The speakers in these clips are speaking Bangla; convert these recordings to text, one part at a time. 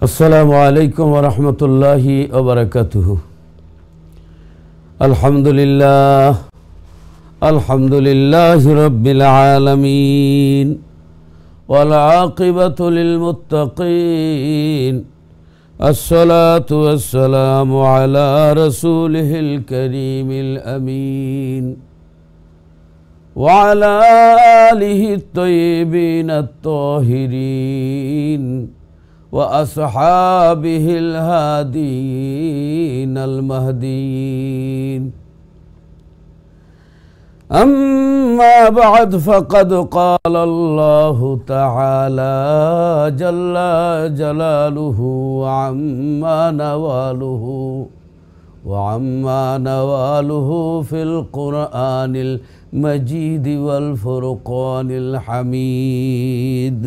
السلام عليكم ورحمة الله وبركاته. الحمد لله رب العالمين والعاقبة للمتقين. الصلاة والسلام على رسوله الكريم الأمين وعلى آله الطيبين الطاهرين وأصحابه الهادين المهديين. أما بعد فقد قال الله تعالى جل جلاله وعما نواله في القرآن المجيد والفرقان الحميد.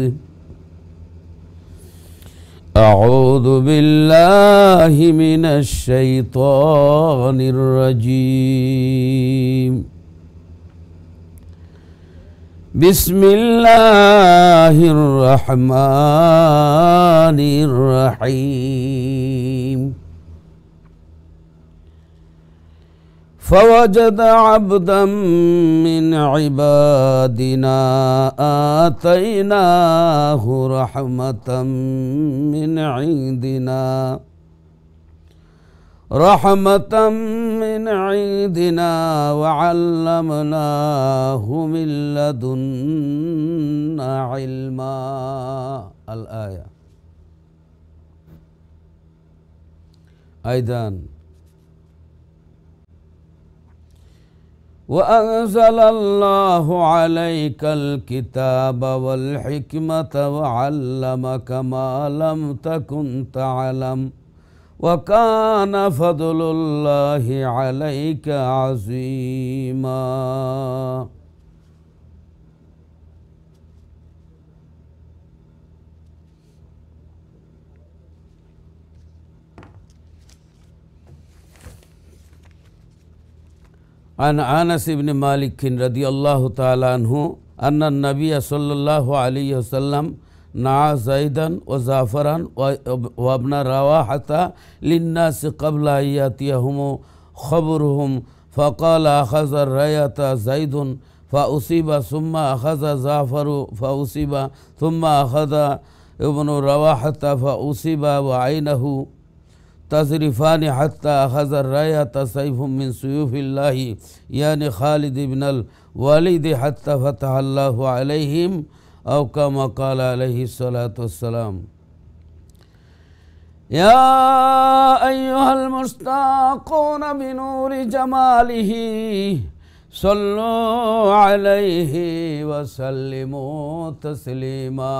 أعوذ بالله من الشيطان الرجيم. بسم الله الرحمن الرحيم. فوجد عبدا من عبادنا آتيناه رحمة من عندنا وعلمناه من لدنا علما. الآية. أيضا وأنزل الله عليك الكتاب والحكمة وعلمك ما لم تكن تعلم وكان فضل الله عليك عظيما. عن أنس بن مالك رضي الله تعالى عنه أن النبي صلى الله عليه وسلم نعى زيدا وزعفرا وابن رواحة للناس قبل أن يأتيهم خبرهم فقال أخذ الراية زيد فأصيب ثم أخذ زعفر فأصيب ثم أخذ ابن رواحة فأصيب وعينه تزرفان حتى أخذ الراية سيف من سيوف الله يعني خالد بن الوليد حتى فتح الله عليهم أو كما قال عليه الصلاة والسلام. يا أيها المشتاقون بنور جماله صلوا عليه وسلموا تسليما.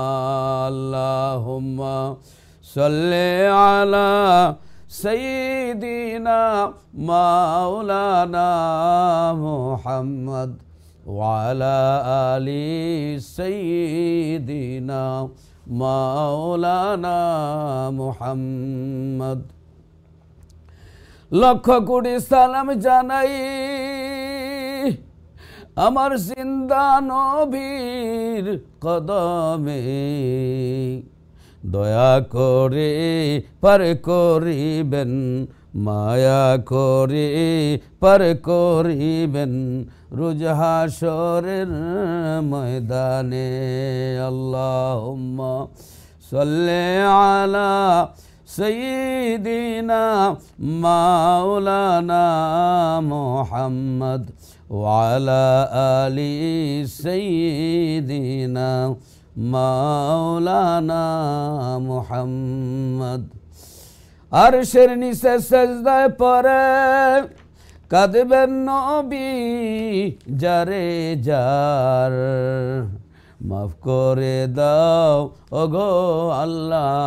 اللهم صل على سيدنا مولانا محمد وعلى آل سيدنا مولانا محمد. লক্ষ কোটি সালাম জানাই আমার জিন্দা নবীর কদমে, দয়া করে পার করিবেন, মায়া করে পার করিবেন রোজ হাশরের ময়দানে। আল্লাহুম্মা সাল্লি আলা সাইয়্যিদিনা মাওলানা মুহাম্মদ ওয়া আলা আলি সাইয়্যিদিনা মাওলানা মুহাম্মদ। আরশের নিচে সেজদায় পড়ে কাঁদবেন নবী যারে যার, মাফ করে দাও ওগো আল্লাহ,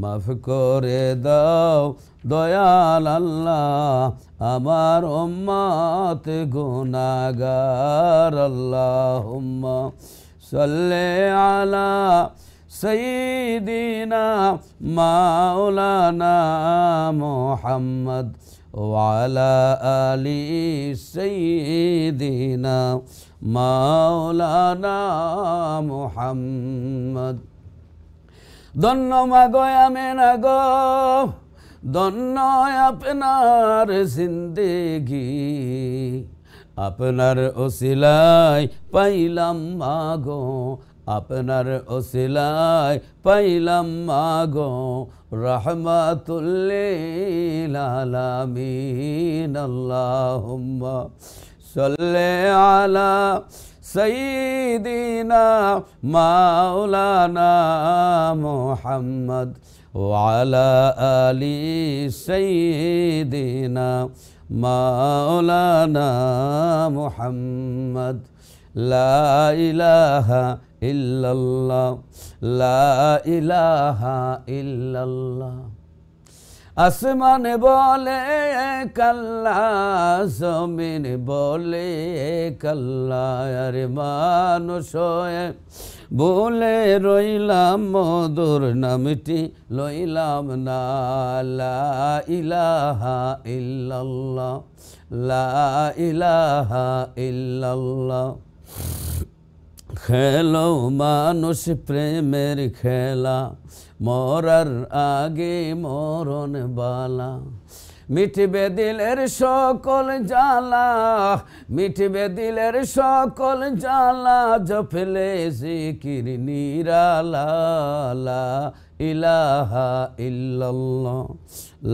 মাফ করে দাও দয়াল আল্লাহ, আমার উম্মত গুনাহগার। আল্লাহুম্মা সাল্লি আলা সাইয়্যিদিনা মাওলানা মুহাম্মদ ওয়া আলা আলি সাইয়্যিদিনা মাওলানা মুহাম্মদ। ধন্য মাগো আমেনা গো, ধন্য আপনার জিন্দেগি, আপনার ওসিলায় পাইলাম মাগো, আপনার ওসিলায় পাইলাম মাগো রহমাতুল লিল আলামিন। আল্লাহুম্মা সাল্লি আলা সাইয়্যিদিনা মাওলানা মুহাম্মদ ওয়া আলা আলি সাইয়্যিদিনা মাওলানা মুহাম্মদ। লা ইলাহা ইল্লাল্লাহ, লা ইলাহা ইল্লাল্লাহ। আসমান বলে কাল্লা, জমিন বলে কাল্লা, আরে মানুষ বলে রইলাম মধুর নামটি লইলাম না। লা ইলাহা ইল্লাল্লাহ, লা ইলাহা ইল্লাল্লাহ। খেলো মানুষ প্রেমের খেলা, মরার আগে মরণ বালা, মিটবে দিলের সকল জ্বালা, মিটবে দিলের সকল জ্বালা, জপলে জিকির নিরালা। লা ইলাহা ইল্লাল্লাহ,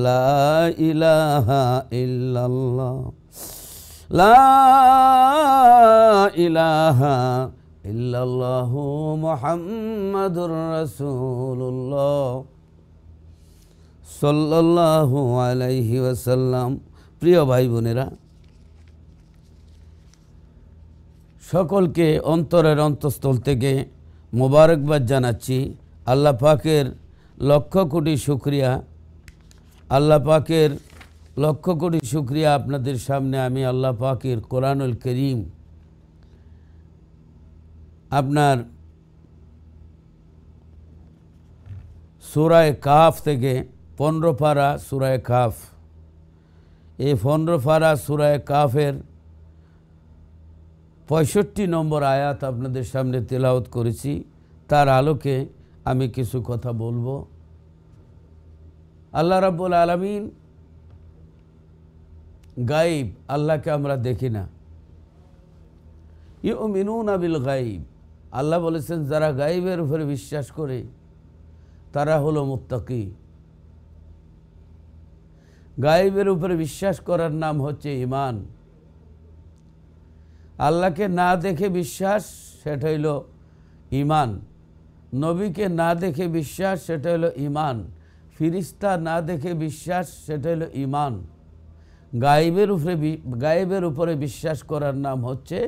লা ইলাহা ইল্লাল্লাহ, লা ইলাহা ইল্লাল্লাহু মুহাম্মাদুর রাসূলুল্লাহ সাল্লাল্লাহু আলাইহি ওয়াসাল্লাম। প্রিয় ভাই বোনেরা, সকলকে অন্তরের অন্তঃস্থল থেকে মোবারকবাদ জানাচ্ছি। আল্লাহ পাকের লক্ষ কোটি শুকরিয়া, আল্লাহ পাকের লক্ষ কোটি শুকরিয়া। আপনাদের সামনে আমি আল্লাহ পাকের কোরআনুল করিম আপনার সূরা কাফ থেকে 15 পারা সূরা কাফ, এই 15 পারা সূরা কাফের 65 নম্বর আয়াত আপনাদের সামনে তেলাওয়াত করেছি। তার আলোকে আমি কিছু কথা বলবো। আল্লাহ রাব্বুল আলামিন গায়েব, আল্লাহকে আমরা দেখি না। ইউমিনুনা বিল গায়েব, আল্লাহ বলেছেন যারা গায়েবের উপরে বিশ্বাস করে তারা হলো মুত্তাকি। গায়েবের উপরে বিশ্বাস করার নাম হচ্ছে ঈমান। আল্লাহকে না দেখে বিশ্বাস, সেটা হইল ঈমান। নবীকে না দেখে বিশ্বাস, সেটা হলো ঈমান। ফিরিস্তা না দেখে বিশ্বাস, সেটা হলো ঈমান। গায়েবের উপরে বিশ্বাস করার নাম হচ্ছে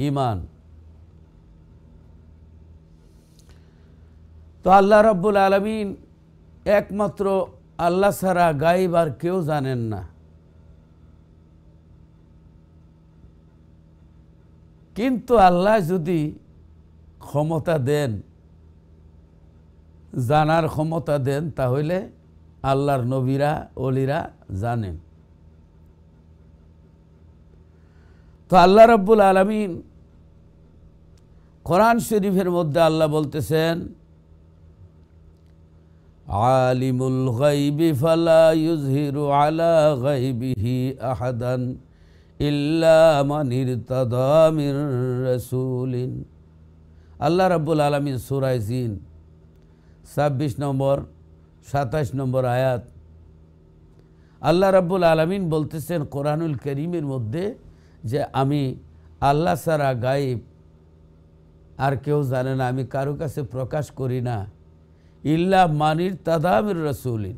ঈমান। তো আল্লাহ রাব্বুল আলামিন একমাত্র আল্লাহ ছাড়া গায়েব আর কেউ জানেন না। কিন্তু আল্লাহ যদি ক্ষমতা দেন, জানার ক্ষমতা দেন, তাহলে আল্লাহর নবীরা ওলিরা জানেন। তো আল্লাহ রাব্বুল আলামিন কোরআন শরীফের মধ্যে আল্লাহ বলতেছেন, আলিমুল গায়বি ফালা ইউযহিরু আলা গায়বিহি আহাদান ইল্লা মান ইরতাদা মির রাসূলিন। আল্লাহ রাব্বুল আলামিন সূরা জিন 26 নম্বর 27 নম্বর আয়াত, আল্লাহ রাব্বুল আলামিন বলতেছেন কোরআনুল কারীমের মধ্যে যে আমি আল্লাহ ছাড়া গায়েব আর কেউ জানে না, আমি কারো কাছে প্রকাশ করি না। ইল্লা মানির তাদামির রাসূলিন,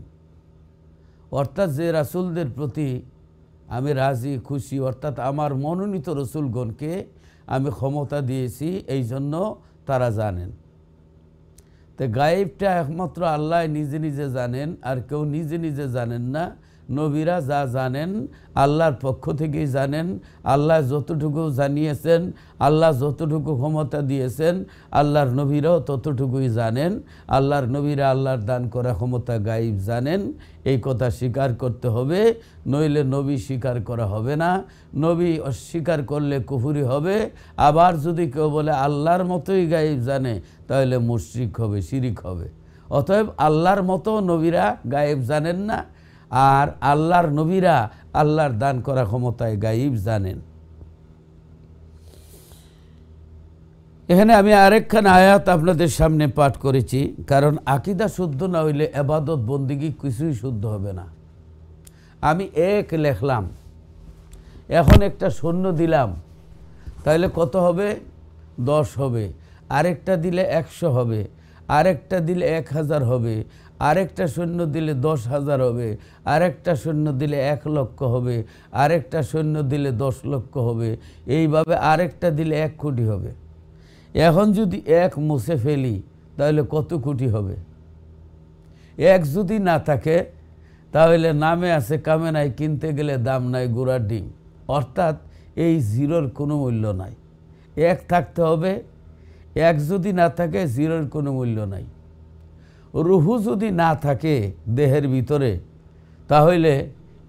অর্থাৎ যে রাসূলদের প্রতি আমি রাজি খুশি, অর্থাৎ আমার মনোনীত রসুলগণকে আমি ক্ষমতা দিয়েছি, এই জন্য তারা জানেন। তো গায়েবটা একমাত্র আল্লাহ নিজে নিজে জানেন, আর কেউ নিজে নিজে জানেন না। নবীরা যা জানেন আল্লাহর পক্ষ থেকেই জানেন। আল্লাহ যতটুকু জানিয়েছেন, আল্লাহ যতটুকু ক্ষমতা দিয়েছেন, আল্লাহর নবীরাও ততটুকুই জানেন। আল্লাহর নবীরা আল্লাহর দান করা ক্ষমতা গায়েব জানেন, এই কথা স্বীকার করতে হবে, নইলে নবী স্বীকার করা হবে না। নবী অস্বীকার করলে কুফরি হবে। আবার যদি কেউ বলে আল্লাহর মতোই গায়েব জানে, তাহলে মুশরিক হবে, শিরিক হবে। অতএব আল্লাহর মতো নবীরা গায়েব জানেন না, আর আল্লাহর নবীরা আল্লাহর দান করা ক্ষমতায় গায়েব জানেন। এখানে আমি আরেকখান আয়াত আপনাদের সামনে পাঠ করেছি, কারণ আকীদা শুদ্ধ না হইলে ইবাদত বন্দেগী কিছুই শুদ্ধ হবে না। আমি এক লেখলাম, এখন একটা শূন্য দিলাম, তাহলে কত হবে? 10 হবে। আরেকটা দিলে 100 হবে, আরেকটা দিলে 1000 হবে, আরেকটা শূন্য দিলে 10,000 হবে, আরেকটা শূন্য দিলে 1 লক্ষ হবে, আরেকটা শূন্য দিলে 10 লক্ষ হবে, এইভাবে আরেকটা দিলে 1 কোটি হবে। এখন যদি 1 মুছে ফেলি তাহলে কত কোটি হবে? 1 যদি না থাকে তাহলে নামে আছে কামে নাই, কিনতে গেলে দাম নাই গুড়ার ডিম। অর্থাৎ এই জিরোর কোনো মূল্য নাই। 1 থাকতে হবে, 1 যদি না থাকে জিরোর কোনো মূল্য নাই। রুহু যদি না থাকে দেহের ভিতরে তাহলে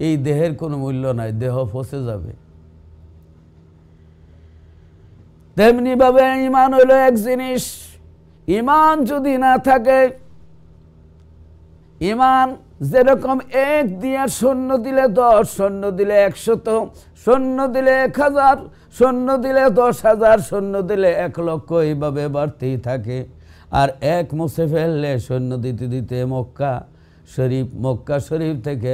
এই দেহের কোনো মূল্য নাই, দেহ ফসে যাবে। তেমনি ভাবে ঈমান হইল এক জিনিস, ঈমান যদি না থাকে, ঈমান যেরকম 1 দিয়ে শূন্য দিলে 10, শূন্য দিলে 100, শূন্য দিলে 1000, শূন্য দিলে 10,000, শূন্য দিলে 1 লক্ষ, এইভাবে বাড়তেই থাকে। আর 1 মুছে ফেললে শূন্য দিতে দিতে মক্কা শরীফ থেকে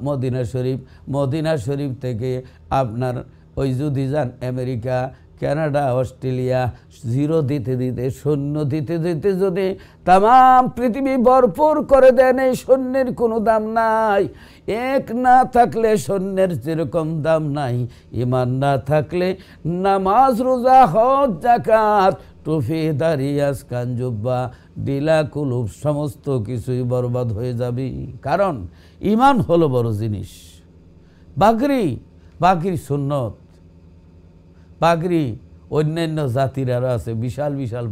মদিনা শরীফ, মদিনা শরীফ থেকে আপনার ওই যদি যান আমেরিকা, কানাডা, অস্ট্রেলিয়া, জিরো দিতে দিতে শূন্য দিতে দিতে যদি তাম পৃথিবী ভরপুর করে দেন, এই শূন্যের কোনো দাম নাই। 1 না থাকলে শূন্যের যেরকম দাম নাই, ঈমান না থাকলে নামাজ, রোজা, হজ, যাকাত, টুপি, দাড়ি, আসকান, জুব্বা, ডিলা, কুলুব সমস্ত কিছুই বরবাদ হয়ে যাবে। কারণ ঈমান হলো বড় জিনিস। পাগড়ি সুন্নত, পাগড়ি অন্যান্য জাতির আরো আছে বিশাল বিশাল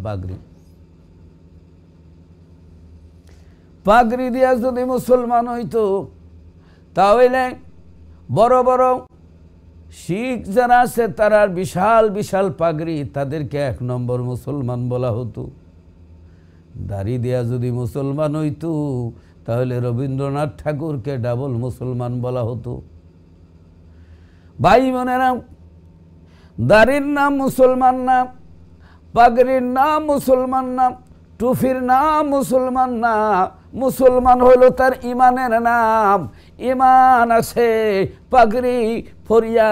পাগড়ি দিয়া যদি মুসলমান হইতো তাহলে বড় বড় শিখ যারা আছে তারা বিশাল বিশাল পাগড়ি, তাদেরকে 1 নম্বর মুসলমান বলা হতো। দাড়ি দিয়া যদি মুসলমান হইতো তাহলে রবীন্দ্রনাথ ঠাকুরকে ডাবল মুসলমান বলা হতো। ভাই বোনেরা, দাড়ির নাম মুসলমান না, পাগড়ির নাম মুসলমান না, টুপির নাম মুসলমান না। মুসলমান হলো তার ঈমানের নাম। ঈমান আছে, পাগড়ি পরিয়া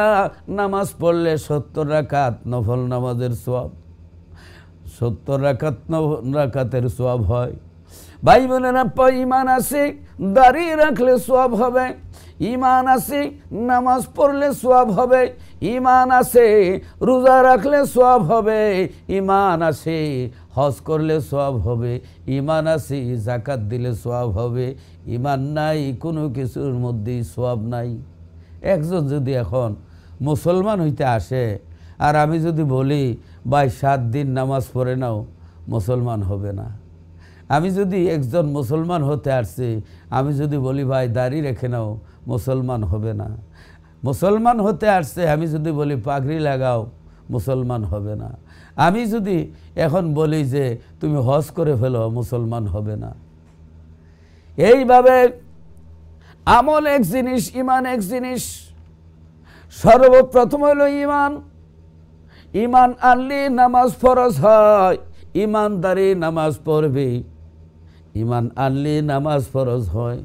নামাজ পড়লে 70 রাকাত নফল নামাজের সওয়াব, 70 রাকাতের সওয়াব হয়। ভাই বোনেরা, ঈমান আছে, দাড়ি রাখলে সওয়াব হবে। ঈমান আছে, নামাজ পড়লে সওয়াব হবে। ঈমান আছে, রোজা রাখলে সওয়াব হবে। ঈমান আছে, হজ করলে সওয়াব হবে। ঈমান আছে, যাকাত দিলে সওয়াব হবে। ঈমান নাই, কোনো কিছুর মধ্যেই সওয়াব নাই। একজন যদি এখন মুসলমান হইতে আসে আর আমি যদি বলি ভাই 7 দিন নামাজ পড়ে নাও, মুসলমান হবে না। আমি যদি একজন মুসলমান হতে আসছি, আমি যদি বলি ভাই দাড়ি রেখে নাও, মুসলমান হবে না। মুসলমান হতে আসছে, আমি যদি বলি পাগড়ি লাগাও, মুসলমান হবে না। আমি যদি এখন বলি যে তুমি হজ করে ফেলো, মুসলমান হবে না। এইভাবে আমল এক জিনিস, ঈমান এক জিনিস। সর্বপ্রথম হলো ঈমান। ঈমান আনলে নামাজ ফরজ হয়, ঈমানদারি নামাজ পড়বে। ঈমান আনলে নামাজ ফরজ হয়।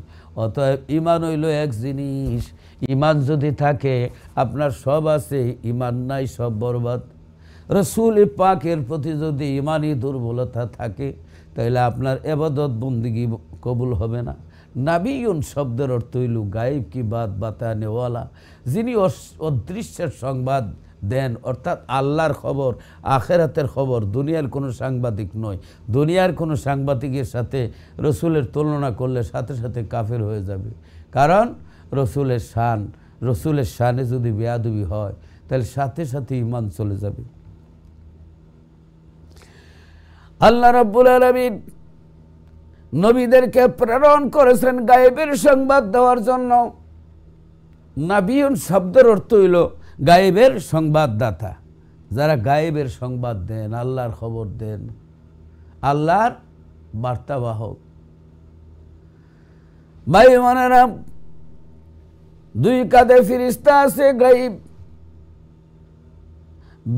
অতএব ঈমান হইল এক জিনিস। ঈমান যদি থাকে আপনার সব আছে, ঈমান নাই সব বরবাদ। রাসূল পাকের প্রতি যদি ঈমানি দুর্বলতা থাকে তাহলে আপনার ইবাদত বন্দেগী কবুল হবে না। নাবিয়ুন শব্দের অর্থ হইল গায়েব কি বাত বাতানে ওয়ালা, যিনি অদৃশ্যের সংবাদ দেন, অর্থাৎ আল্লাহর খবর, আখেরাতের খবর। দুনিয়ার কোনো সাংবাদিক নয়। দুনিয়ার কোনো সাংবাদিকের সাথে রসুলের তুলনা করলে সাথে সাথে কাফের হয়ে যাবে। কারণ রসুলের শানে যদি বেয়াদবি হয় তাহলে সাথে সাথে ঈমান চলে যাবে। আল্লাহ রাব্বুল আলামিন নবীদেরকে প্রেরণ করেছেন গায়েবের সংবাদ দেওয়ার জন্য। নাবিয়ুন শব্দের অর্থ হইল গায়েবের সংবাদদাতা, যারা গায়েবের সংবাদ দেন, আল্লাহর খবর দেন, আল্লাহর বার্তাবাহক। ভাই মানেরা, দুই কাঁধে ফিরিস্তা আছে গায়েব,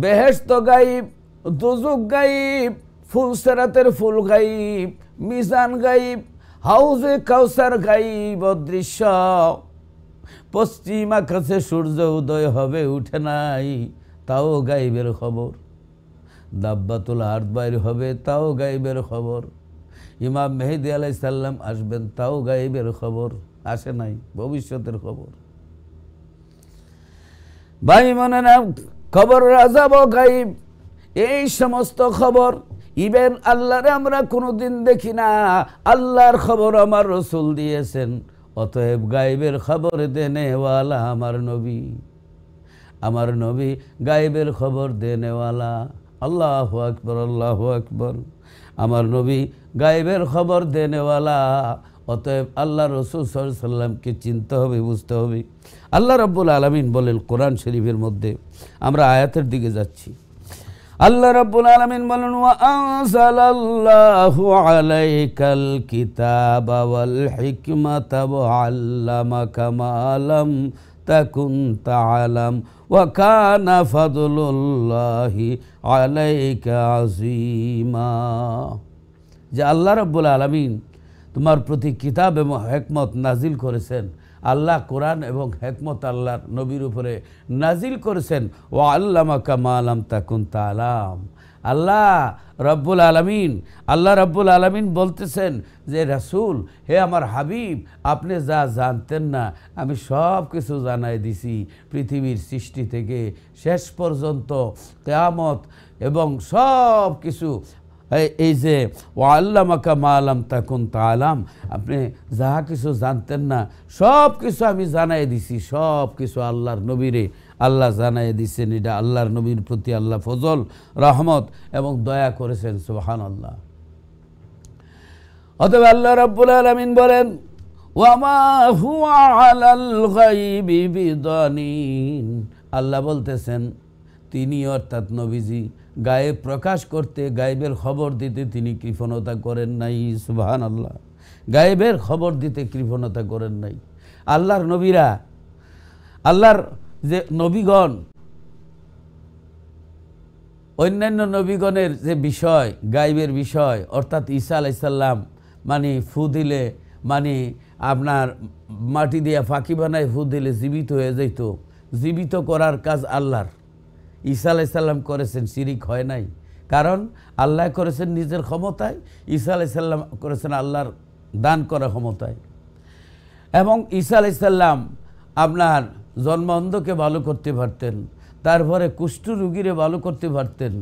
বেহেশত গায়েব, দুজুক গায়েব, ফুলসেরাতের ফুল গায়েব, মিজান গায়েব, হাউজে কাউসার গায়েব অদৃশ্য। পশ্চিম আকাশে সূর্য উদয় হবে উঠে নাই, তাও গায়েবের খবর। দাব্বাতুল আরদ বাইর হবে, তাও গায়েবের খবর। ইমাম মেহেদী আলাইহিস সালাম আসবেন, তাও গায়েবের খবর। আসে নাই, ভবিষ্যতের খবর। ভাই মনে না, খবর আযাব গায়েব, এই সমস্ত খবর। ইভেন আল্লাহরে আমরা কোনোদিন দেখি না, আল্লাহর খবর আমার রাসূল দিয়েছেন। অতএব গায়েবের খবর দেনেওয়ালা আমার নবী, আমার নবী গায়েবের খবর দেনেওয়ালা। আল্লাহু আকবার, আল্লাহু আকবার। আমার নবী গায়েবের খবর দেনেওয়ালা। অতএব আল্লাহ রাসূল সাল্লাল্লাহু আলাইহি সাল্লামকে চিনতে হবে, বুঝতে হবে। আল্লাহ রাব্বুল আলামিন বলেন কোরআন শরীফের মধ্যে, আমরা আয়াতের দিকে যাচ্ছি। আল্লাহ রাব্বুল আলামিন বলেন, ওয়া আনজালাল্লাহু আলাইকাল কিতাবা ওয়াল হিকমাতা ওয়া আল্লামাকা মা লাম তাকুন তা'লাম ওয়া কানা ফাদলুল্লাহি আলাইকা আযীমা। যে আল্লাহ রাব্বুল আলামিন তোমার প্রতি কিতাব এবং হিকমত নাজিল করেছেন। আল্লাহ কোরআন এবং হিকমত আল্লাহর নবীর উপরে নাজিল করেছেন। ওয়া আল্লামাকা মা লাম তাকুন তা'লাম। আল্লাহ রব্বুল আলামিন বলতেছেন যে রাসূল, হে আমার হাবিব, আপনি যা জানতেন না আমি সব কিছু জানাই দিছি। পৃথিবীর সৃষ্টি থেকে শেষ পর্যন্ত কিয়ামত এবং সব কিছু। এই যে ওয়া আল্লামাকা মা লাম তাকুন তা'লাম, আপনি যাহা কিছু জানতেন না সব কিছু আমি জানাই দিছি। সব কিছু আল্লাহর নবীরে আল্লাহ জানাই দিছেন। এটা আল্লাহর নবীর প্রতি আল্লাহ ফজল, রহমত এবং দয়া করেছেন। সুবহানাল্লাহ। অতএব আল্লাহ রাব্বুল আলামিন বলেন, ওয়া মা হুয়া আলাল গায়বি বিদানিন। আল্লাহ বলতেছেন তিনি অর্থাৎ নবীজি গায়েব প্রকাশ করতে, গায়েবের খবর দিতে তিনি কৃপণতা করেন নাই। সুবহানাল্লাহ। গায়েবের খবর দিতে কৃপণতা করেন নাই। আল্লাহর নবীরা, আল্লাহর যে নবীগণ, অন্যান্য নবীগণের যে বিষয়, গায়েবের বিষয়, অর্থাৎ ঈসা আলাইহিস সালাম মানে ফু দিলে, মানে আপনার মাটি দিয়ে ফাঁকি বানায় ফু দিলে জীবিত হয়ে যেত। জীবিত করার কাজ আল্লাহর। ঈসা আলাইহিস সালাম করেছেন, শিরিক হয় নাই। কারণ আল্লাহ করেছেন নিজের ক্ষমতায়, ঈসা আলাইহিস সালাম করেছেন আল্লাহর দান করা ক্ষমতায়। এবং ঈসা আলাইহিস সালাম আপনার জন্ম অন্ধকে ভালো করতে পারতেন, তারপরে কুষ্ঠ রোগীরে ভালো করতে পারতেন,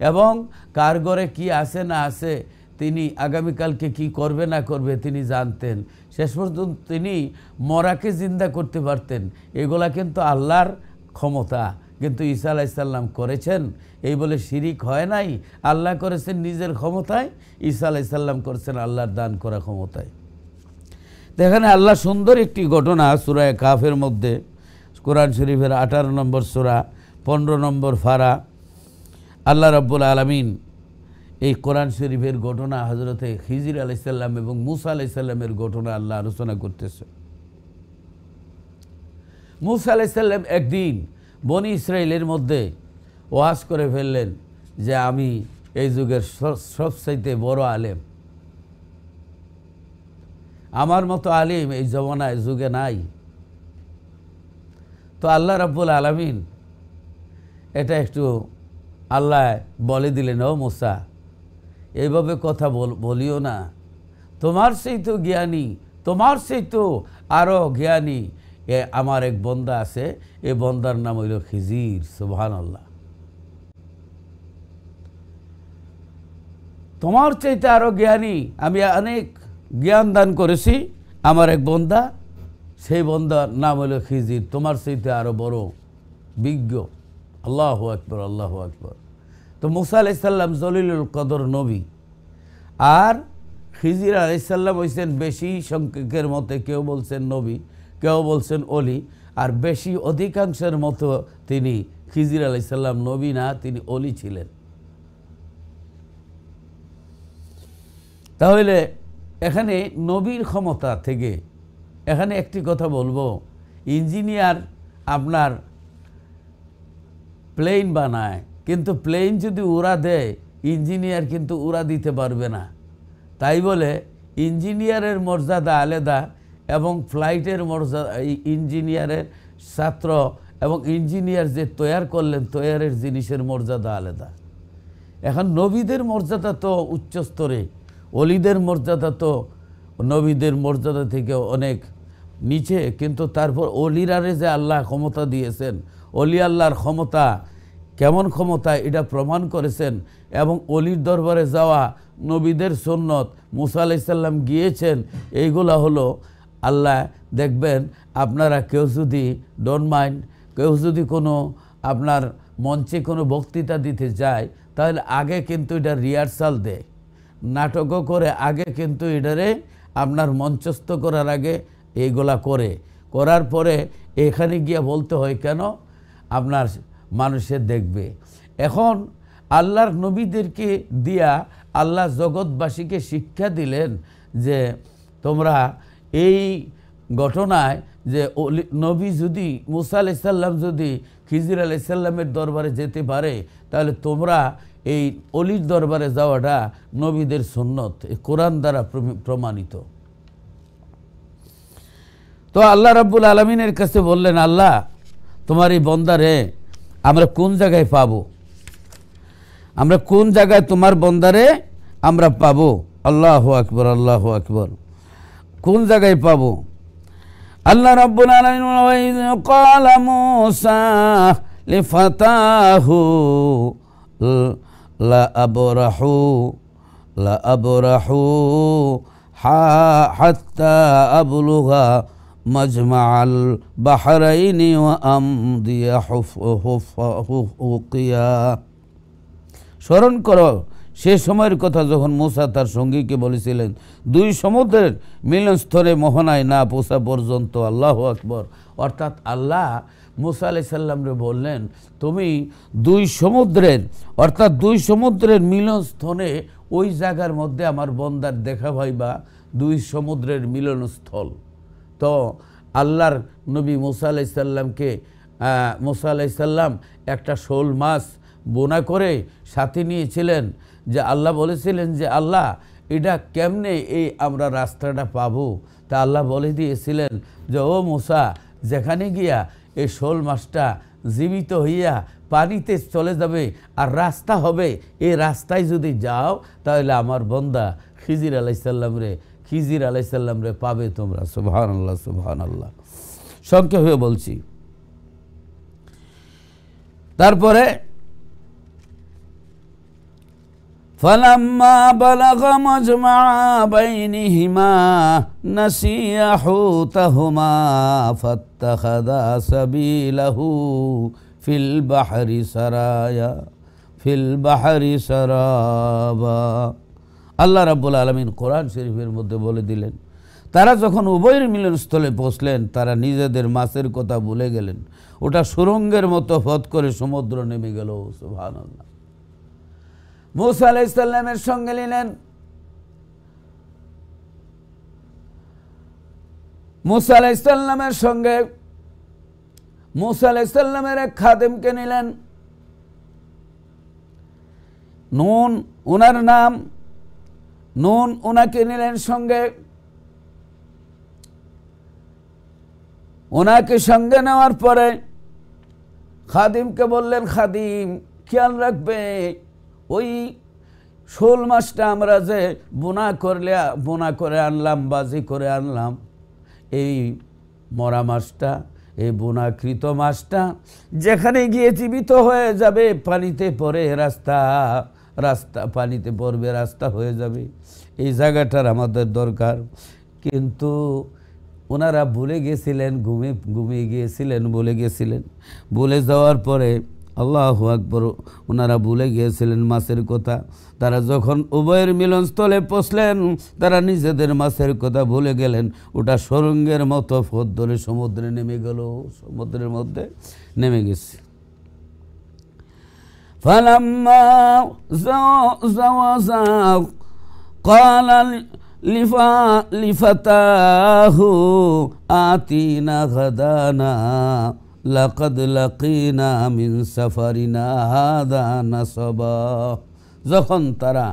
এবং কার ঘরে কী আছে না আছে, তিনি আগামীকালকে কি করবে না করবে তিনি জানতেন। শেষ পর্যন্ত তিনি মরাকে জিন্দা করতে পারতেন। এগুলা কিন্তু আল্লাহর ক্ষমতা। কিন্তু ঈসা আলাইহিস সালাম করেছেন, এই বলে শিরিক হয় নাই। আল্লাহ করেছেন নিজের ক্ষমতায়, ঈসা আলাইহিস সালাম করেছেন আল্লাহর দান করা ক্ষমতায়। তো এখানে আল্লাহ সুন্দর একটি ঘটনা সূরা কাফের মধ্যে, কোরআন শরীফের 18 নম্বর সূরা 15 নম্বর ফারা, আল্লাহ রাব্বুল আলামিন এই কোরআন শরীফের ঘটনা হযরতে খিজির আলাইহিস সালাম এবং মূসা আলাইহিস সালামের ঘটনা আল্লাহ আলোচনা করতেছে। মূসা আলাইহিস সালাম একদিন বনি ইসরাইলের মধ্যে ওয়াজ করে ফেললেন যে আমি এই যুগের সবচাইতে বড় আলেম, আমার মতো আলিম এই জমানায় যুগে নাই। তো আল্লাহ রাব্বুল আলামিন এটা একটু আল্লাহ বলে দিলেন, ও মূসা, এইভাবে কথা বলিও না, তোমার সেই তো জ্ঞানী, তোমার সেই তো আরও জ্ঞানী আমার এক বন্দা আছে, এই বন্দার নাম হইল খিজির। সুবহানাল্লাহ। তোমার চাইতে আরও জ্ঞানী, আমি অনেক জ্ঞান দান করেছি আমার এক বন্দা, সেই বন্দার নাম হইল খিজির, তোমার চাইতে আরও বড় বিজ্ঞ। আল্লাহু আকবার, আল্লাহু আকবার। তো মূসা আলাইহিস সালাম জলিলুল কদর নবী, আর খিজির আলাইহিস সালাম হইছেন বেশি সংখ্যকের মতে, কেউ বলছেন নবী, কেউ বলছেন অলি, আর বেশি অধিকাংশের মতো তিনি খিজির আলাইহিস সালাম নবী না, তিনি অলি ছিলেন। তাহলে এখানে নবীর ক্ষমতা থেকে এখানে একটি কথা বলবো, ইঞ্জিনিয়ার আপনার প্লেন বানায়, কিন্তু প্লেন যদি উড়া দেয় ইঞ্জিনিয়ার কিন্তু উড়া দিতে পারবে না। তাই বলে ইঞ্জিনিয়ারের মর্যাদা আলাদা এবং ফ্লাইটের মর্যাদা, ইঞ্জিনিয়ারের ছাত্র এবং ইঞ্জিনিয়ার যে তৈয়ার করলেন তৈয়ারের জিনিসের মর্যাদা আলাদা। এখন নবীদের মর্যাদা তো উচ্চ স্তরে, অলিদের মর্যাদা তো নবীদের মর্যাদা থেকে অনেক নিচে, কিন্তু তারপর অলিরারে যে আল্লাহ ক্ষমতা দিয়েছেন, অলি আল্লাহর ক্ষমতা কেমন ক্ষমতা এটা প্রমাণ করেছেন। এবং অলির দরবারে যাওয়া নবীদের সুন্নত, মুসা আলাইহিস সালাম গিয়েছেন, এইগুলা হলো আল্লাহ দেখবেন। আপনারা কেউ যদি ডোন্ট মাইন্ড, কেউ যদি কোনো আপনার মঞ্চে কোনো বক্তৃতা দিতে যায় তাহলে আগে কিন্তু এটা রিহার্সাল দেয়, নাটকও করে আগে কিন্তু এটারে আপনার মঞ্চস্থ করার আগে এইগুলা করার পরে এখানে গিয়ে বলতে হয় কেন, আপনার মানুষের দেখবে। এখন আল্লাহর নবীদেরকে দিয়া আল্লাহ জগৎবাসীকে শিক্ষা দিলেন যে তোমরা এই ঘটনায় যে নবী যদি মুসা আলাইহিস সালাম যদি খিজির আলাইহিস সালামের দরবারে যেতে পারে তাহলে তোমরা এই অলির দরবারে যাওয়াটা নবীদের সুন্নত, কোরআন দ্বারা প্রমাণিত। তো আল্লাহ রাব্বুল আলামিনের কাছে বললেন, আল্লাহ তোমার এই বন্দারে আমরা কোন জায়গায় পাবো, আমরা কোন জায়গায় তোমার বন্দারে আমরা পাবো? আল্লাহু আকবার, আল্লাহু আকবার। কোন জায়গায় পাবো? আল্লাহ রাব্বুল আলামিন ক্বালা মূসা লিফাতাহু লা আবরাহু হাত্তা আবলুগা মাজমাআল বাহরাইনি ওয়া আমদিয়া হুকিয়া। স্মরণ করো সে সময়ের কথা যখন মূসা তার সঙ্গীকে বলেছিলেন দুই সমুদ্রের মিলনস্থলে মোহনায় না পৌঁছা পর্যন্ত। আল্লাহু আকবার। অর্থাৎ আল্লাহ মূসা আলাইহিস সালামকে বললেন তুমি দুই সমুদ্রের অর্থাৎ দুই সমুদ্রের মিলনস্থলে ওই জায়গার মধ্যে আমার বন্দার দেখা পাইবা, দুই সমুদ্রের মিলনস্থল। তো আল্লাহর নবী মূসা আলাইহিস সালামকে মূসা আলাইহিস সালাম একটা শোল মাছ বোনা করে সাথে নিয়েছিলেন, যে আল্লাহ বলেছিলেন যে আল্লাহ এটা কেমনে এই আমরা রাস্তাটা পাবো। তা আল্লাহ বলে দিয়েছিলেন যে ও মূসা, যেখানে গিয়া এই শোল মাছটা জীবিত হইয়া পানিতে চলে যাবে আর রাস্তা হবে, এই রাস্তায় যদি যাও তাহলে আমার বন্দা খিজির আলাইহিস সালাম রে পাবে তোমরা। সুবহানাল্লাহ, সুবহানাল্লাহ। সংক্ষেপে বলছি। তারপরে فلما بلغ مجمع بينهما نسيا حوتهما فاتخذا سبيله في البحر سرابا। আল্লাহ রাব্বুল আলামিন কোরআন শরীফের মধ্যে বলে দিলেন, তারা যখন উভয়ের মিলনস্থলে পৌঁছলেন তারা নিজেদের মাছের কথা ভুলে গেলেন, ওটা সুরঙ্গের মতো পথ করে সমুদ্র নেমে গেল। সুবহানাল্লাহ। মূসা আলাইহিস সালামের সঙ্গে নিলেন, মূসা আলাইহিস সালামের সঙ্গে মূসা আলাইহিস সালামের এক খাদেমকে নিলেন, নুন উনার নাম, নুন উনাকে নিলেন সঙ্গে। ওনাকে সঙ্গে নেওয়ার পরে খাদিমকে বললেন, খাদিম খেয়াল রাখবে ওই শোল মাছটা আমরা যে বোনা করে আনলাম, বাজি করে আনলাম, এই মরা মাছটা, এই বোনাকৃত মাছটা যেখানে গিয়ে জীবিত হয়ে যাবে পানিতে পড়ে রাস্তা পানিতে পড়বে, রাস্তা হয়ে যাবে, এই জায়গাটার আমাদের দরকার। কিন্তু ওনারা ভুলে গেছিলেন, ঘুমিয়ে গিয়েছিলেন, ভুলে যাওয়ার পরে আল্লাহু আকবার, ওনারা ভুলে গিয়েছিলেন মাছের কথা। তারা যখন উভয়ের মিলনস্থলে পৌঁছলেন তারা নিজেদের মাছের কথা ভুলে গেলেন, ওটা সুরঙ্গের মতো পথ ধরে সমুদ্রে নেমে গেল, সমুদ্রের মধ্যে নেমে গেছে। ফালাম্মা জাওয়াজা ক্বালা লিফাতাহু আতিনা গাদানা লাকাদ লাকিনা মিন সাফারিনা হাদা নাসাবা। যখন তারা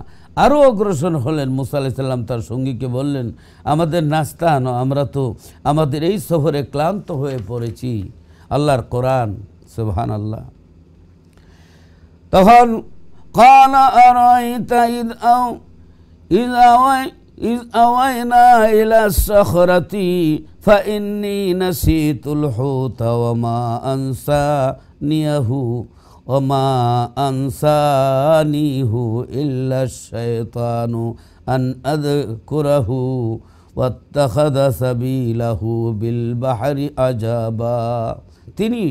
আরও অগ্রসর হলেন, মুসা আলাইহিস সালাম তার সঙ্গীকে বললেন, আমাদের নাস্তা আনো, আমরা তো আমাদের এই সফরে ক্লান্ত হয়ে পড়েছি। আল্লাহর কোরআন, সুবহানাল্লাহ। তখন قال أرأيت إذ أوينا إلى الصخرة فإني نسيت الحوت وما أنسانيه إلا الشيطان أن أذكره واتخذ سبيله بالبحر عجبا। তিনি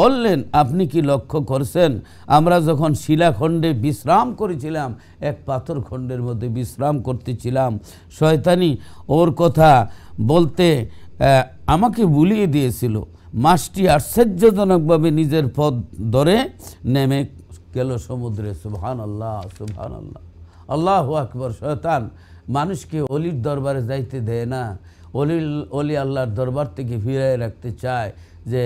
বললেন, আপনি কি লক্ষ্য করছেন, আমরা যখন শিলাখণ্ডে বিশ্রাম করেছিলাম, এক পাথর খণ্ডের মধ্যে বিশ্রাম করতেছিলাম, শয়তানি ওর কথা বলতে আমাকে ভুলিয়ে দিয়েছিল। মাছটি আশ্চর্যজনকভাবে নিজের পথ ধরে নেমে গেল সমুদ্রে। সুবহানাল্লাহ, সুবহানাল্লাহ, আল্লাহু আকবার। শয়তান মানুষকে অলির দরবারে যাইতে দেয় না, অলি আল্লাহর দরবার থেকে ফিরিয়ে রাখতে চায়, যে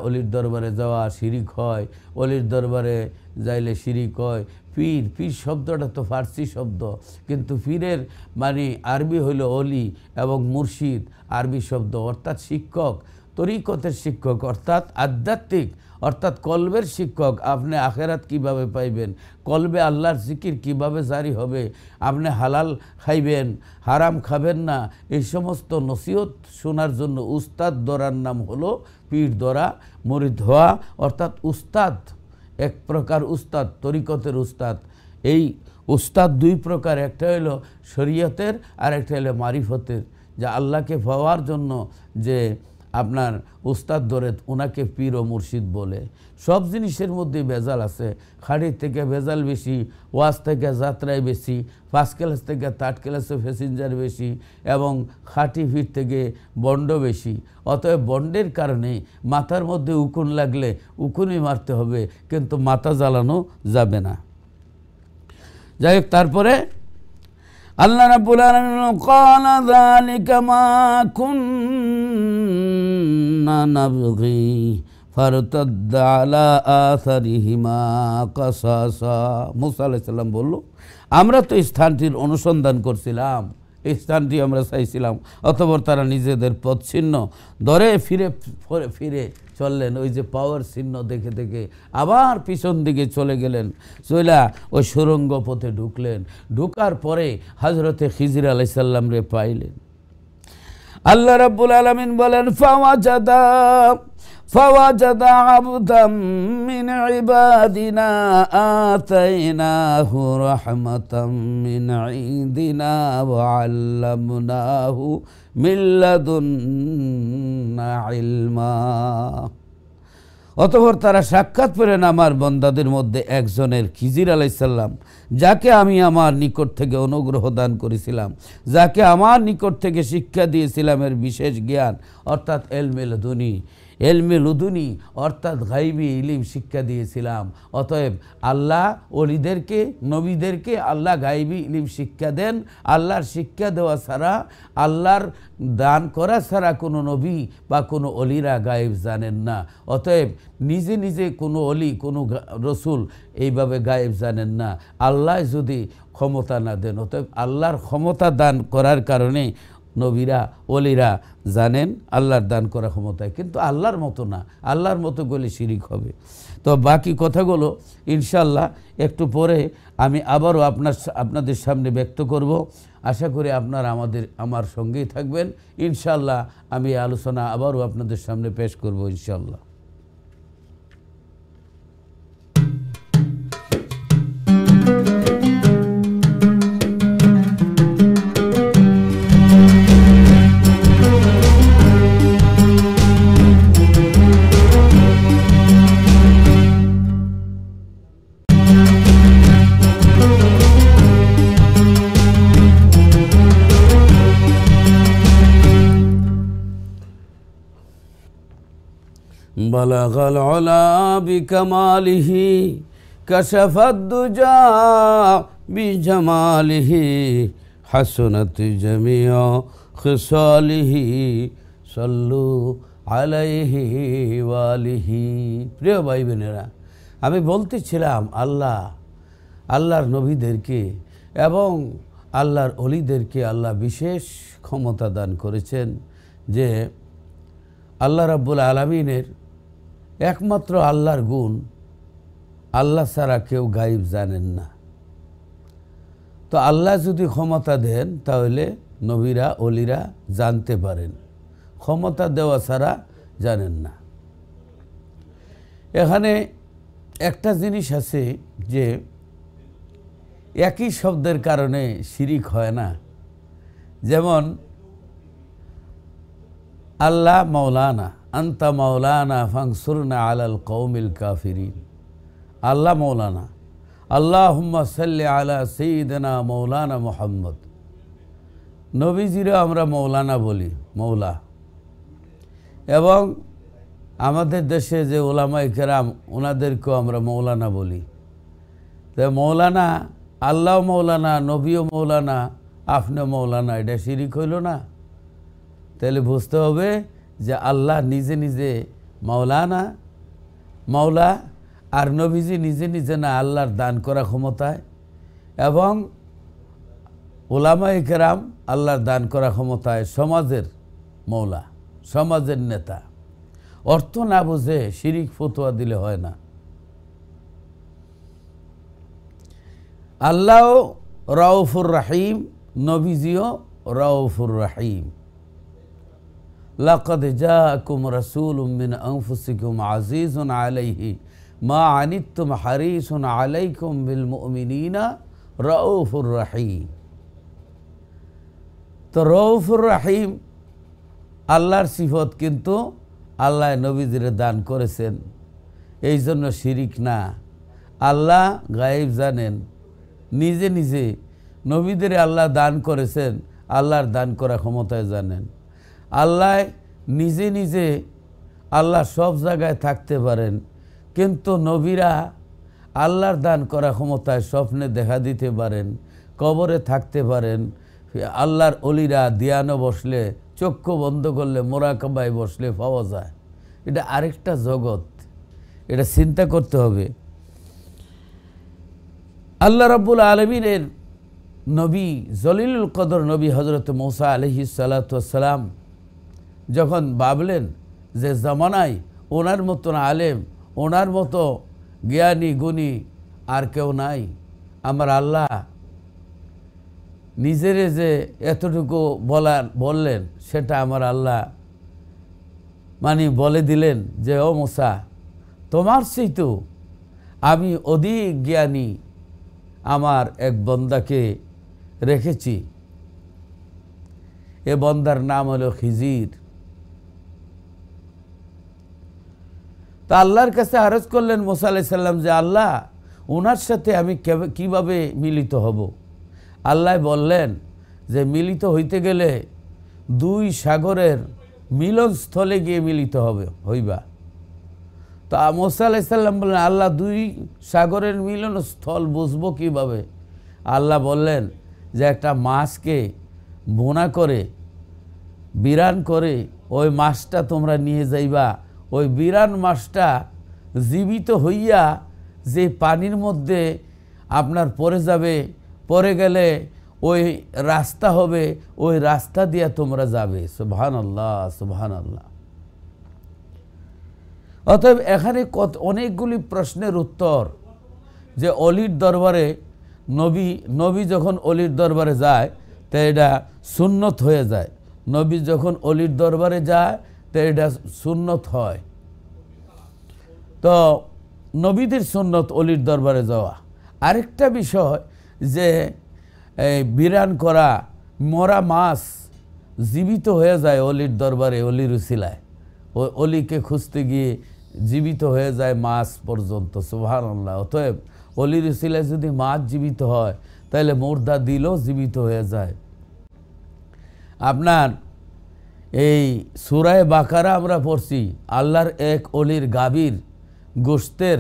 অলির দরবারে যাওয়া শিরিক হয়, অলির দরবারে যাইলে শিরিক হয়। পীর, পীর শব্দটা তো ফার্সি শব্দ, কিন্তু পীরের মানে আরবি হইল অলি, এবং মুর্শিদ আরবি শব্দ, অর্থাৎ শিক্ষক, তরিকতের শিক্ষক, অর্থাৎ আধ্যাত্মিক, অর্থাৎ কলবের শিক্ষক। আপনি আখেরাত কিভাবে পাইবেন, কলবে আল্লাহর জিকির কিভাবে জারি হবে, আপনি হালাল খাইবেন, হারাম খাবেন না, এই সমস্ত নসিহত শোনার জন্য উস্তাদ দরার নাম হলো পীর দরা, মুরিদ হওয়া, অর্থাৎ উস্তাদ, এক প্রকার উস্তাদ, তরিকতের উস্তাদ। এই উস্তাদ দুই প্রকার, একটা হলো শরীয়তের আর একটা হলো মারিফতের। যা আল্লাহকে পাওয়ার জন্য যে আপনার উস্তাদ ধরে, ওনাকে পীর ও মুর্শিদ বলে। সব জিনিসের মধ্যে ভেজাল আছে, খাড়ির থেকে ভেজাল বেশি, ওয়াজ থেকে যাত্রায় বেশি, ফার্স্ট ক্লাস থেকে থার্ড ক্লাসে প্যাসেঞ্জার বেশি, এবং খাঁটি ফির থেকে বন্ড বেশি। অতএব বন্ডের কারণে মাথার মধ্যে উকুন লাগলে উকুনই মারতে হবে, কিন্তু মাথা জ্বালানো যাবে না। যাই হোক, তারপরে আল্লাহ রাব্বুল আলামিন ক্বালা যালিকা মা কুন্না নাবগি ফারতাদ্দা আলা আসারিহিমা কাসাসা। মুসা আলাইহিস সালাম বলল, আমরা তো স্থানটির অনুসন্ধান করছিলাম, এই স্থানটি আমরা চাইছিলাম, অতঃপর তারা নিজেদের পথ চিহ্ন ধরে ফিরে ফিরে চললেন। ওই যে পাওয়ার চিহ্ন দেখে দেখে আবার পিছন দিকে চলে গেলেন, চইলা ওই সুরঙ্গ পথে ঢুকলেন। ঢুকার পরে হযরতে খিজির আলাইহিস সালাম রে পাইলেন। আল্লাহ রাব্বুল আলামিন বলেন, ফাওয়াজাদা আবদাম মিন ইবাদিনা আতাইনাহু রাহমাতাম মিন ইনদিনা ওয়া আল্লামনাহু মিন লাদুন্না ইলমা। অতঃপর তারা সাক্ষাৎ পেলেন আমার বন্দাদের মধ্যে একজনের, খিজির আলাইহিস সালাম, যাকে আমি আমার নিকট থেকে অনুগ্রহ দান করেছিলাম, যাকে আমার নিকট থেকে শিক্ষা দিয়েছিলাম এর বিশেষ জ্ঞান, অর্থাৎ এলমে লুদুনি, অর্থাৎ গাইবি ইলিম শিক্ষা দিয়েছিলাম। অতএব আল্লাহ ওলিদেরকে, নবীদেরকে আল্লাহ গাইবি ইলিম শিক্ষা দেন। আল্লাহর শিক্ষা দেওয়া ছাড়া, আল্লাহর দান করা ছাড়া কোনো নবী বা কোনো অলিরা গায়েব জানেন না। অতএব নিজে নিজে কোনো অলি, কোনো রসুল এইভাবে গায়েব জানেন না, আল্লাহ যদি ক্ষমতা না দেন। অতএব আল্লাহর ক্ষমতা দান করার কারণে নবীরা, অলিরা জানেন আল্লাহর দান করা ক্ষমতায়, কিন্তু আল্লাহর মতো না, আল্লাহর মতো গেলে শিরিক হবে। তো বাকি কথাগুলো ইনশাল্লাহ একটু পরে আমি আবারও আপনাদের সামনে ব্যক্ত করব। আশা করি আপনারা আমার সঙ্গেই থাকবেন। ইনশাল্লাহ আমি আলোচনা আবারও আপনাদের সামনে পেশ করব ইনশাল্লাহ। بلغ العلا بكماله كشف الدجى بجماله حسنت جميع خصاله صلوا عليه وآله। প্রিয় ভাই বোনেরা, আমি বলতেছিলাম আল্লাহর নবীদেরকে এবং আল্লাহর ওলিদেরকে আল্লাহ বিশেষ ক্ষমতা দান করেছেন যে আল্লাহ রাব্বুল আলামিনের একমাত্র আল্লাহর গুণ, আল্লাহ ছাড়া কেউ গায়েব জানেন না। তো আল্লাহ যদি ক্ষমতা দেন তাহলে নবীরা ওলিরা জানতে পারেন, ক্ষমতা দেওয়া ছাড়া জানেন না। এখানে একটা জিনিস আছে যে একই শব্দের কারণে শিরিক হয় না। যেমন আল্লাহ মাওলানা, আন্তা মাওলানা ফাংসুরনা আলাল কওমিল কাফিরিন। আল্লাহ মাওলানা, আল্লাহুম্মা সাল্লি আলা সাইয়্যিদিনা মাওলানা মুহাম্মদ। নবীজিরও আমরা মৌলানা বলি, মৌলা। এবং আমাদের দেশে যে ওলামায়ে কেরাম ওনাদেরকেও আমরা মৌলানা বলি। তো মৌলানা, আল্লাহ মৌলানা, নবীও মৌলানা, আপনিও মৌলানা, এটা শিরিক হইল না? তাহলে বুঝতে হবে যে আল্লাহ নিজে নিজে মাওলানা, মাওলা, আর নবীজি নিজে নিজে না আল্লাহর দান করা ক্ষমতায়, এবং ওলামায়ে কেরাম আল্লাহর দান করা ক্ষমতায় সমাজের মৌলা, সমাজের নেতা। অর্থ না বুঝে শিরিক ফতোয়া দিলে হয় না। আল্লাহ রাউফুর রাহিম, নবীজিও রাউফুর রাহিম। লাকাদ জাআকুম রাসূলুম মিন আনফুসিকুম আজিজুন আলাইহি মা আনিতুম হারিসুন আলাইকুম বিল মুমিনিনা রাউফুর রাহিম। তো রাউফুর রাহিম আল্লাহর সিফত, কিন্তু আল্লাহ নবীদের দান করেছেন, এই জন্য শিরিক না। আল্লাহ গায়েব জানেন, নিজে নিজে নবীদের আল্লাহ দান করেছেন, আল্লাহর দান করা ক্ষমতায় জানেন। আল্লাহ নিজে নিজে আল্লাহ সব জায়গায় থাকতে পারেন, কিন্তু নবীরা আল্লাহর দান করা ক্ষমতায় স্বপ্নে দেখা দিতে পারেন, কবরে থাকতে পারেন। আল্লাহর অলিরা ধ্যানে বসলে, চক্ষু বন্ধ করলে, মোরাকাবায় বসলে পাওয়া যায়। এটা আরেকটা জগৎ, এটা চিন্তা করতে হবে। আল্লাহ রাব্বুল আলামিনের নবী, জলিলুল কদর নবী হযরত মূসা আলাইহিস সালাতু ওয়াস সালাম যখন ভাবলেন যে জামানায় ওনার মতন আলেম, ওনার মতো জ্ঞানী গুণী আর কেউ নাই, আমার আল্লাহ নিজেরে যে এতটুকু বললেন, সেটা আমার আল্লাহ মানে বলে দিলেন যে ও মূসা, তোমার চেয়েও আমি অধিক জ্ঞানী আমার এক বন্দাকে রেখেছি। এ বন্দার নাম হলো খিজির। তা আল্লাহর কাছে আরজ করলেন মূসা আলাইহিস সালাম যে আল্লাহ, ওনার সাথে আমি কিভাবে মিলিত হব? আল্লাহ বললেন যে মিলিত হইতে গেলে দুই সাগরের মিলনস্থলে গিয়ে মিলিত হইবা। তো মূসা আলাইহিস সালাম বললেন, আল্লাহ দুই সাগরের মিলনস্থল বুঝবো কিভাবে? আল্লাহ বললেন যে একটা মাছকে বোনা করে, বিরান করে ওই মাছটা তোমরা নিয়ে যাইবা। ওই বিরান মাছটা জীবিত হইয়া যে পানির মধ্যে আপনার পড়ে যাবে, পড়ে গেলে ওই রাস্তা হবে, ওই রাস্তা দিয়া তোমরা যাবে। সুবহানাল্লাহ, সুবহানাল্লাহ। অতএব এখানে অনেকগুলি প্রশ্নের উত্তর, যে অলির দরবারে নবী যখন অলির দরবারে যায় তো এটা সুন্নত হয়ে যায়। নবী যখন অলির দরবারে যায় তো এটা সুন্নত হয়। তো নবীদের সুন্নত অলির দরবারে যাওয়া। আরেকটা বিষয় যে বিরান করা, মরা মাছ জীবিত হয়ে যায় অলির দরবারে, অলির উসিলায়। ওই অলিকে খুঁজতে গিয়ে জীবিত হয়ে যায় মাছ পর্যন্ত। সুবহানাল্লাহ। অতএব অলির উসিলায় যদি মাছ জীবিত হয় তাহলে মুর্দা দিলও জীবিত হয়ে যায়। আপনার এই সূরা বাকারা আমরা পড়ছি, আল্লাহর এক অলির গাভীর গোশতের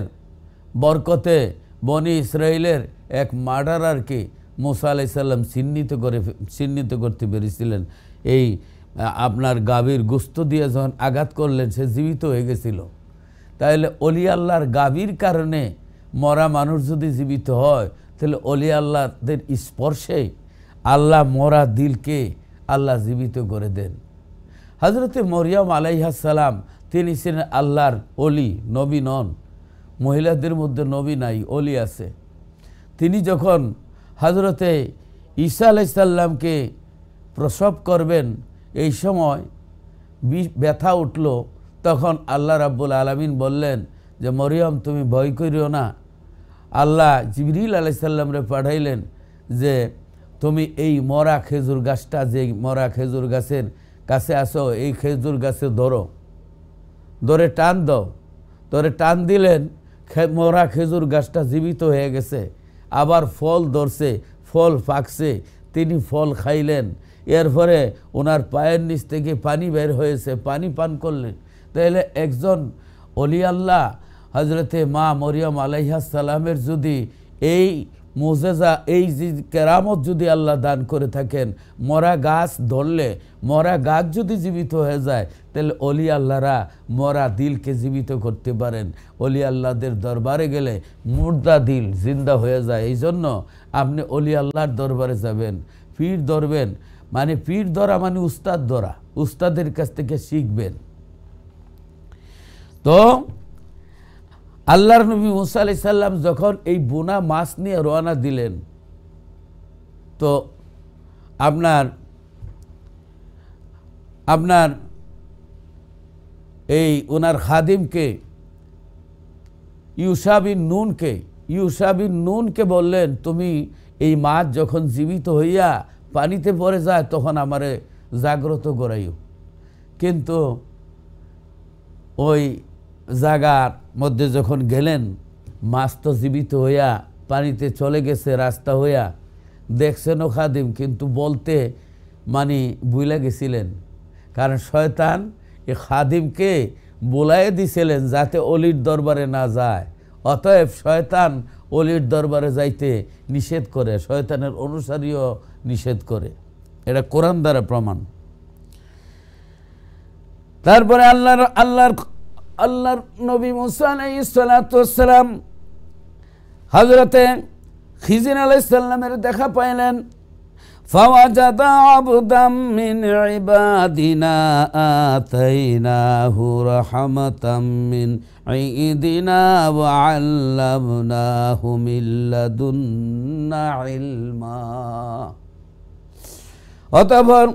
বরকতে বনি ইসরাইলের এক মার্ডারারকে মুসা আলাইহিস সালাম চিহ্নিত করতে পেরেছিলেন। এই আপনার গাভীর গোশত দিয়ে যখন আঘাত করলেন সে জীবিত হয়ে গেছিল। তাহলে অলি আল্লাহর গাভীর কারণে মরা মানুষ যদি জীবিত হয়, তাহলে অলি আল্লাহদের স্পর্শে আল্লাহ মরা দিলকে আল্লাহ জীবিত করে দেন। হযরতে মরিয়ম আলাইহিস সালাম তিনি ছিলেন আল্লাহর অলি, নবী নন। মহিলাদের মধ্যে নবী নাই, অলি আছে। তিনি যখন হযরতে ঈসা আলাইহিস সালামকে প্রসব করবেন, এই সময় ব্যথা উঠল, তখন আল্লাহ রাব্বুল আলামিন বললেন যে মরিয়ম তুমি ভয় করিও না। আল্লাহ জিবরিল আলাইহিস সালামরে পাঠাইলেন যে তুমি এই মরা খেজুর গাছটা, যে মরা খেজুর গাছের কাছে আসো, এই খেজুর গাছে ধরে টান দাও। ধরে টান দিলেন, মরা খেজুর গাছটা জীবিত হয়ে গেছে, আবার ফল ধরছে, ফল পাকছে, তিনি ফল খাইলেন। এরপরে ওনার পায়ের নিচ থেকে পানি বের হয়েছে, পানি পান করলেন। তাহলে একজন অলি আল্লাহ হযরতে মা মরিয়ম আলাইহিস সালামের যদি এই মুজেজা, এই যে কেরামত যদি আল্লাহ দান করে থাকেন, মরা গাছ ধরলে মরা গাছ যদি জীবিত হয়ে যায়, তাহলে অলি আল্লাহরা মরা দিলকে জীবিত করতে পারেন। অলি আল্লাহদের দরবারে গেলে মুর্দা দিল জিন্দা হয়ে যায়। এই জন্য আপনি অলি আল্লাহর দরবারে যাবেন, পীর ধরবেন, মানে পীর ধরা মানে উস্তাদ ধরা, উস্তাদের কাছ থেকে শিখবেন। তো আল্লাহর নবী মুসা আলাইহিস সালাম যখন এই বোনা মাছ নিয়ে রওনা দিলেন, তো আপনার এই ওনার খাদিমকে ইউশা বিন নুনকে বললেন তুমি এই মাছ যখন জীবিত হইয়া পানিতে পড়ে যায় তখন আমারে জাগ্রত করাইও। কিন্তু ওই জায়গার মধ্যে যখন গেলেন, মাছ তো জীবিত হইয়া পানিতে চলে গেছে রাস্তা হইয়া, দেখছেন ও খাদিম, কিন্তু বলতে মানে ভুলে গেছিলেন। কারণ শয়তান এই খাদিমকে বলাইয়ে দিছিলেন যাতে অলির দরবারে না যায়। অতএব শয়তান অলির দরবারে যাইতে নিষেধ করে, শয়তানের অনুসারীও নিষেধ করে। এটা কোরআন দ্বারা প্রমাণ। তারপরে আল্লাহর নবী মুসা আলাইহিস সালাতু ওয়াস সালাম হযরতে খিজির আলাইহিস সালামের দেখা পাইলেন। ফাওয়াজাদা আবদাম মিন ইবাদিনা আতাইনাহু রাহমাতাম মিন ইনদিনা ওয়া আল্লামনাহু মিন লাদুন্না ইলমা। অতঃপর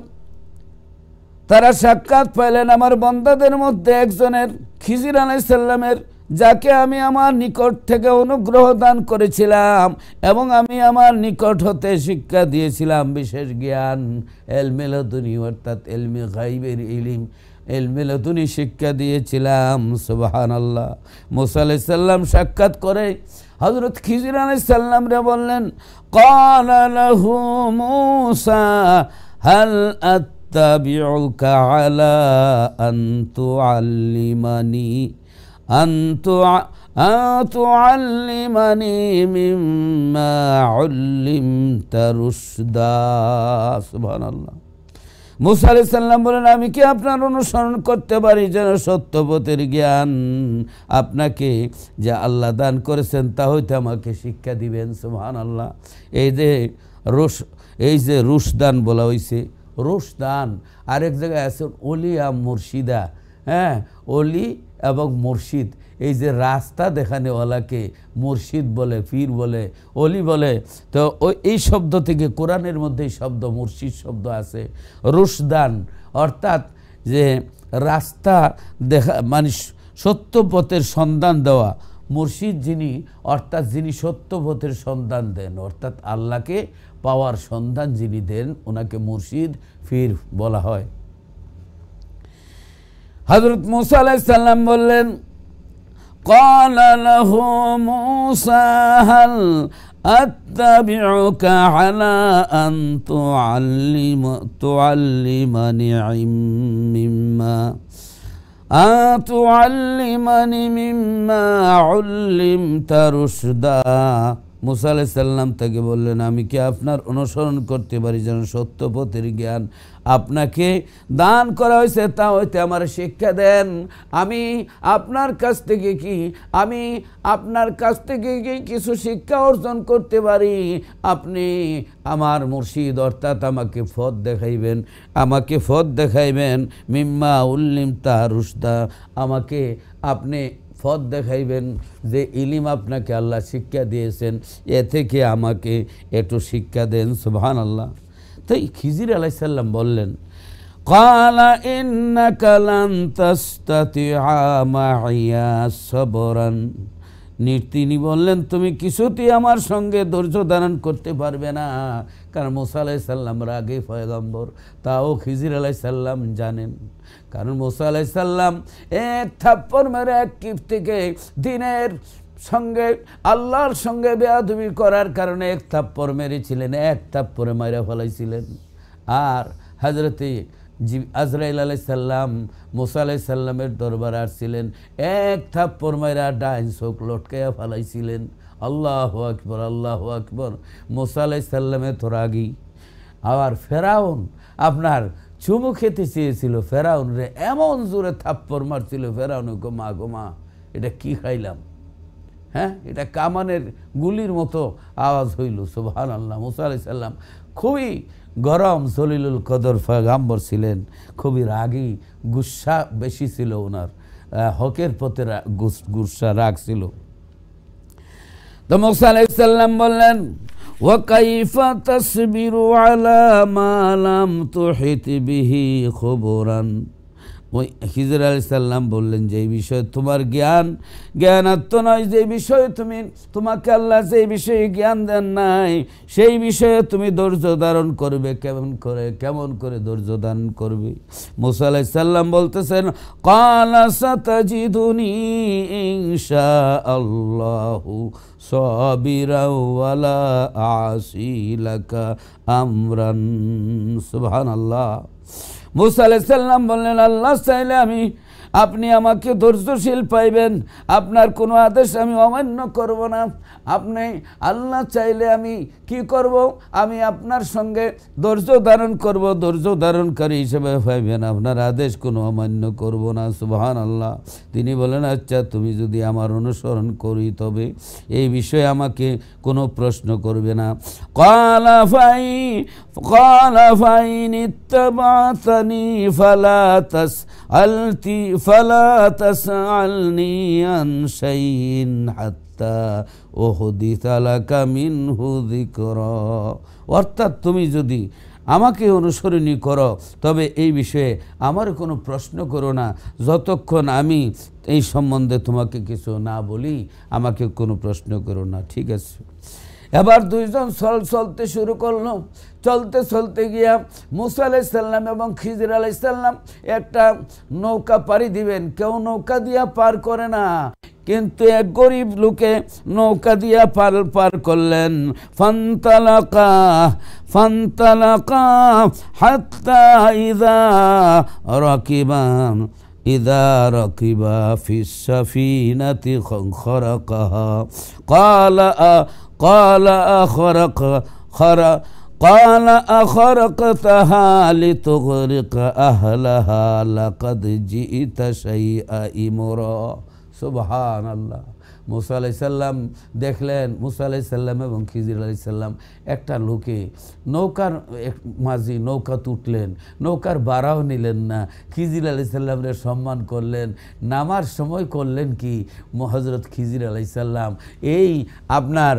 তারা সাক্ষাৎ পাইলেন আমার বান্দাদের মধ্যে একজনের, খিজির আলাইহিস সালামের, যাকে আমি আমার নিকট থেকে অনুগ্রহ দান করেছিলাম এবং আমি আমার নিকট হতে শিক্ষা দিয়েছিলাম বিশেষ জ্ঞান, ইলমে লাদুনি, অর্থাৎ ইলমে গায়বের ইলম, ইলমে লাদুনি শিক্ষা দিয়েছিলাম। সুবহানাল্লাহ। মুসা আলাইহিস সালাম সাক্ষাৎ করে হযরত খিজির আলাইহিস সালামরে বললেন, ক্বালা লাহু মুসা হাল أتبعك على أن تعلمني مما علمت رشدا। সুবহানাল্লাহ। মুসা আলাইহিস সালাম বলেন, আমি কি আপনার অনুসরণ করতে পারি যেন সত্যপথের জ্ঞান আপনাকে যে আল্লাহ দান করেছেন তা হইতে আমাকে শিক্ষা দিবেন। সুবহানাল্লাহ। এই যে রুশদান বলা হয়েছে, রুশদান আরেক জায়গায় আছে অলিয়া মুর্শিদা। হ্যাঁ, অলি এবং মুর্শিদ, এই যে রাস্তা দেখানেওয়ালাকে মুর্শিদ বলে, পীর বলে, অলি বলে। তো এই শব্দ থেকে কোরআনের মধ্যে এই শব্দ মুর্শিদ শব্দ আছে। রুশদান অর্থাৎ যে রাস্তা দেখা, মানে সত্য পথের সন্ধান দেওয়া। মুর্শিদ যিনি, অর্থাৎ যিনি সত্য পথের সন্ধান দেন, অর্থাৎ আল্লাহকে পাওয়ার সন্ধান যিনি দেন, ওনাকে মুর্শিদ, পীর বলা হয়। হযরত মুসা আলাইহিস সালাম বললেন, ক্বালা লাহু মুসা হাল আত্তাবিউকা আলা আন তুআল্লিমানি মিম্মা উল্লিমতা রুশদা। মুসা আলাইহিস সালাম তাকে বললেন, আমি কি আপনার অনুসরণ করতে পারি যেন সত্য পথের জ্ঞান আপনাকে দান করা হয়েছে তা হইতে আমার শিক্ষা দেন। আমি আপনার কাছ থেকে কিছু শিক্ষা অর্জন করতে পারি। আপনি আমার মুর্শিদ, অর্থাৎ আমাকে পথ দেখাইবেন মিম্মা উল্লিমতা রুশদা, আমাকে আপনি পথ দেখাইবেন যে ইলিম আপনাকে আল্লাহ শিক্ষা দিয়েছেন, এ থেকে আমাকে একটু শিক্ষা দেন। সুবহানাল্লাহ। তাই খিজির আলাইহিস সালাম বললেন, ক্বালা ইন্নাকা লান তাসতাতিআ মাইয়া সাবরান, তিনি বললেন তুমি কিছুতেই আমার সঙ্গে ধৈর্য ধারণ করতে পারবে না। কারণ মুসা আলাইহিস সালাম রাগে পয়গম্বর, তাও খিজির আলাইহিস সালাম জানেন। কারণ মুসা আলাইহিস সালাম এক থাপ্পড় মেরে এক কিপ্তিকে দিনের সঙ্গে আল্লাহর সঙ্গে বেয়াদবি করার কারণে এক থাপ্পড় মেরেছিলেন, এক থাপ্পড়ে মাইরা ফেলাইছিলেন। আর হযরতে আজরাইল আলাইহিস সালাম মুসা আলাইহিস সালামের দরবারে আসছিলেন, এক থাপ্পড় মাইরা ডাইন চোখ লটকাইয়া ফেলাইছিলেন। আল্লাহু আকবার, আল্লাহু আকবার। মুসা আলাইহিস সালামের তো রাগী। আবার ফেরাউন আপনার চুমু খেতে চেয়েছিল, ফেরাউন রে এমন জোরে থাপ্পড় মারছিল, ফেরাউন গোমা এটা কি খাইলাম, হ্যাঁ, এটা কামানের গুলির মতো আওয়াজ হইল। সুবহানাল্লাহ। মুসা আলাইহিস সালাম খুবই গরম জলিলুল কদর পয়গম্বর ছিলেন, খুবই রাগী, গুসা বেশি ছিল ওনার, হকের প্রতি গুসা রাগ ছিল। তো মুসা আলাইহিস সালাম বললেন, ওয়া কাইফা তাসবিরু আলা মা লাম তুহিত বিহি খুবরান। ওই খিজির আলাইহিস সালাম বললেন, যে বিষয়ে তোমার জ্ঞানাত্ম নয়, যে বিষয়ে তোমাকে আল্লাহ যে বিষয়ে জ্ঞান দেন নাই, সেই বিষয়ে তুমি ধৈর্য ধারণ করবে কেমন করে ধৈর্য ধারণ করবে? মুসা আলাইহিস সালাম বলতেছেন, ক্বালা সাতাজিদুনি ইনশাআল্লাহু সাবিরাও ওয়ালা আসি লাকা আমরান। সুবহানাল্লাহ। মুসা আলাইহিস সালাম বললেন, আল্লাহ চাইলে আপনি আমাকে ধৈর্যশীল পাইবেন, আপনার কোনো আদেশ আমি অমান্য করব না। আপনি আল্লাহ চাইলে আমি কি করব, আমি আপনার সঙ্গে ধৈর্য ধারণ করব, ধৈর্য ধারণকারী হিসেবে পাইবেন, আপনার আদেশ কোনো অমান্য করব না। সুবহানাল্লাহ। তিনি বলেন, আচ্ছা তুমি যদি আমার অনুসরণ করি তবে এই বিষয়ে আমাকে কোনো প্রশ্ন করবে না। ক্বালা ফাইন ইত্তাবা'তানি ফালা তাসআলনি আন শাইইন হাত্তা উহদিসা লাকা মিনহু যিকরা। অর্থাৎ তুমি যদি আমাকে অনুসরণী করো তবে এই বিষয়ে আমার কোনো প্রশ্ন করো না, যতক্ষণ আমি এই সম্বন্ধে তোমাকে কিছু না বলি আমাকে কোনো প্রশ্ন করো না। ঠিক আছে। এবার দুইজন চলতে শুরু করলো। চলতে গিয়া মুসা আলাইহিস সালাম এবং খিজির আলাইহিস সালাম একটা নৌকা পাড়ি দিবেন, কেউ নৌকা দিয়া পার করে না, কিন্তু এক গরিব লোকে নৌকা দিয়া পার করলেন। ফান্তালাকা হাত্তা ইযা রাকিবা ফিস সাফিনাতি খরাকাহা قال أخرقتها لتغرق أهلها لقد جئت شيئا إمرا। সুবহান আল্লাহ। মুসা আলাইহিস সালাম দেখলেন, মুসা আলাইহিস সালাম এবং খিজির আলাইহিস সালাম একটা লোকে নৌকার মাঝি নৌকা তুটলেন, নৌকার বাড়াও নিলেন না, খিজির আলাইহিস সালামের সম্মান করলেন। নামার সময় করলেন কি, হযরত খিজির আলাইহিস সালাম এই আপনার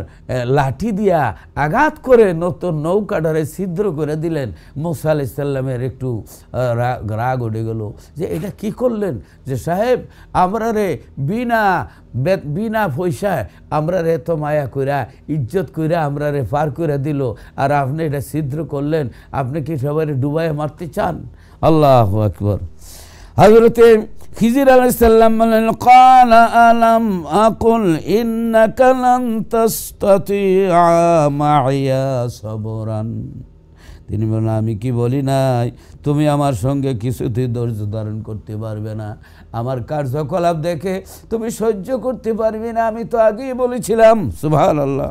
লাঠি দিয়া আঘাত করে নতুন নৌকাটারে ছিদ্র করে দিলেন। মুসা আলাইহিস সালামের একটু রাগ উঠে গেল যে এটা কি করলেন, যে সাহেব আমরা রে বিনা পয়সায় আমরা রে তো মায়া কইরা ইজ্জত কইরা আমরা রে পার করে দিল, আর আপনি এটা ছিদ্র করলেন, আপনি কি সবাই ডুবাইয়া মারতে চান? আল্লাহু আকবার। হযরতে খিজির আলাইহিস সালাম বলেন, ক্বালা আলাম আকুল ইন্নাকা লান তাসতাতিআ মাইয়া সাবরান। তিনি বলেন, আমি কি বলি নাই তুমি আমার সঙ্গে কিছুতেই ধৈর্য ধারণ করতে পারবে না, আমার কার্যকলাপ দেখে তুমি সহ্য করতে পারবে না, আমি তো আগেই বলেছিলাম। সুবহানাল্লাহ।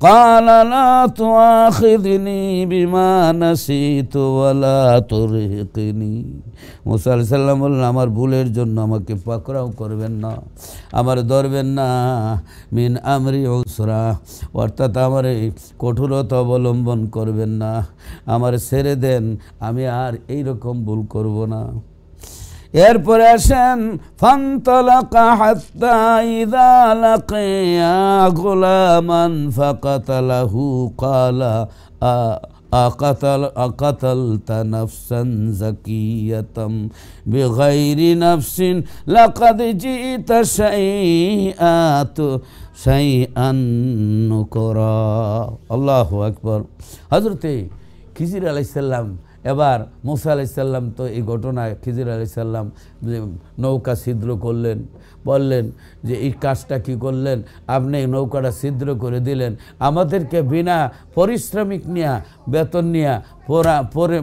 ক্বালা লা তুআখিযনি বিমা নাসিতু ওয়া লা তুরহিকনি। মুসা আলাইহিস সালাম বললেন, আমার ভুলের জন্য আমাকে পাকড়াও করবেন না, আমার ধরবেন না। মিন আমরি উসরা, অর্থাৎ আমার এই কঠোরতা অবলম্বন করবেন না, আমার ছেড়ে দেন, আমি আর এইরকম ভুল করব না। এরপরে আসেন, ফান্তালাকা হাত্তা ইযা লাকিয়া গুলামান ফাকাতালাহু ক্বালা আকাতালতা নাফসান যাকিয়াতাম বিগাইরি নাফসিন লাকাদ জিতা শাইআন নুকরা। আল্লাহু আকবার। হযরতে খিজির আলাইহিস সালাম, এবার মুসা আলাইহিস সালাম তো এই ঘটনা, খিজির আলাইহিস সালাম নৌকা ছিদ্র করলেন, বললেন যে এই কাজটা কি করলেন আপনি, নৌকাটা ছিদ্র করে দিলেন, আমাদেরকে বিনা পরিশ্রমিক নিয়া বেতন নিয়া পরে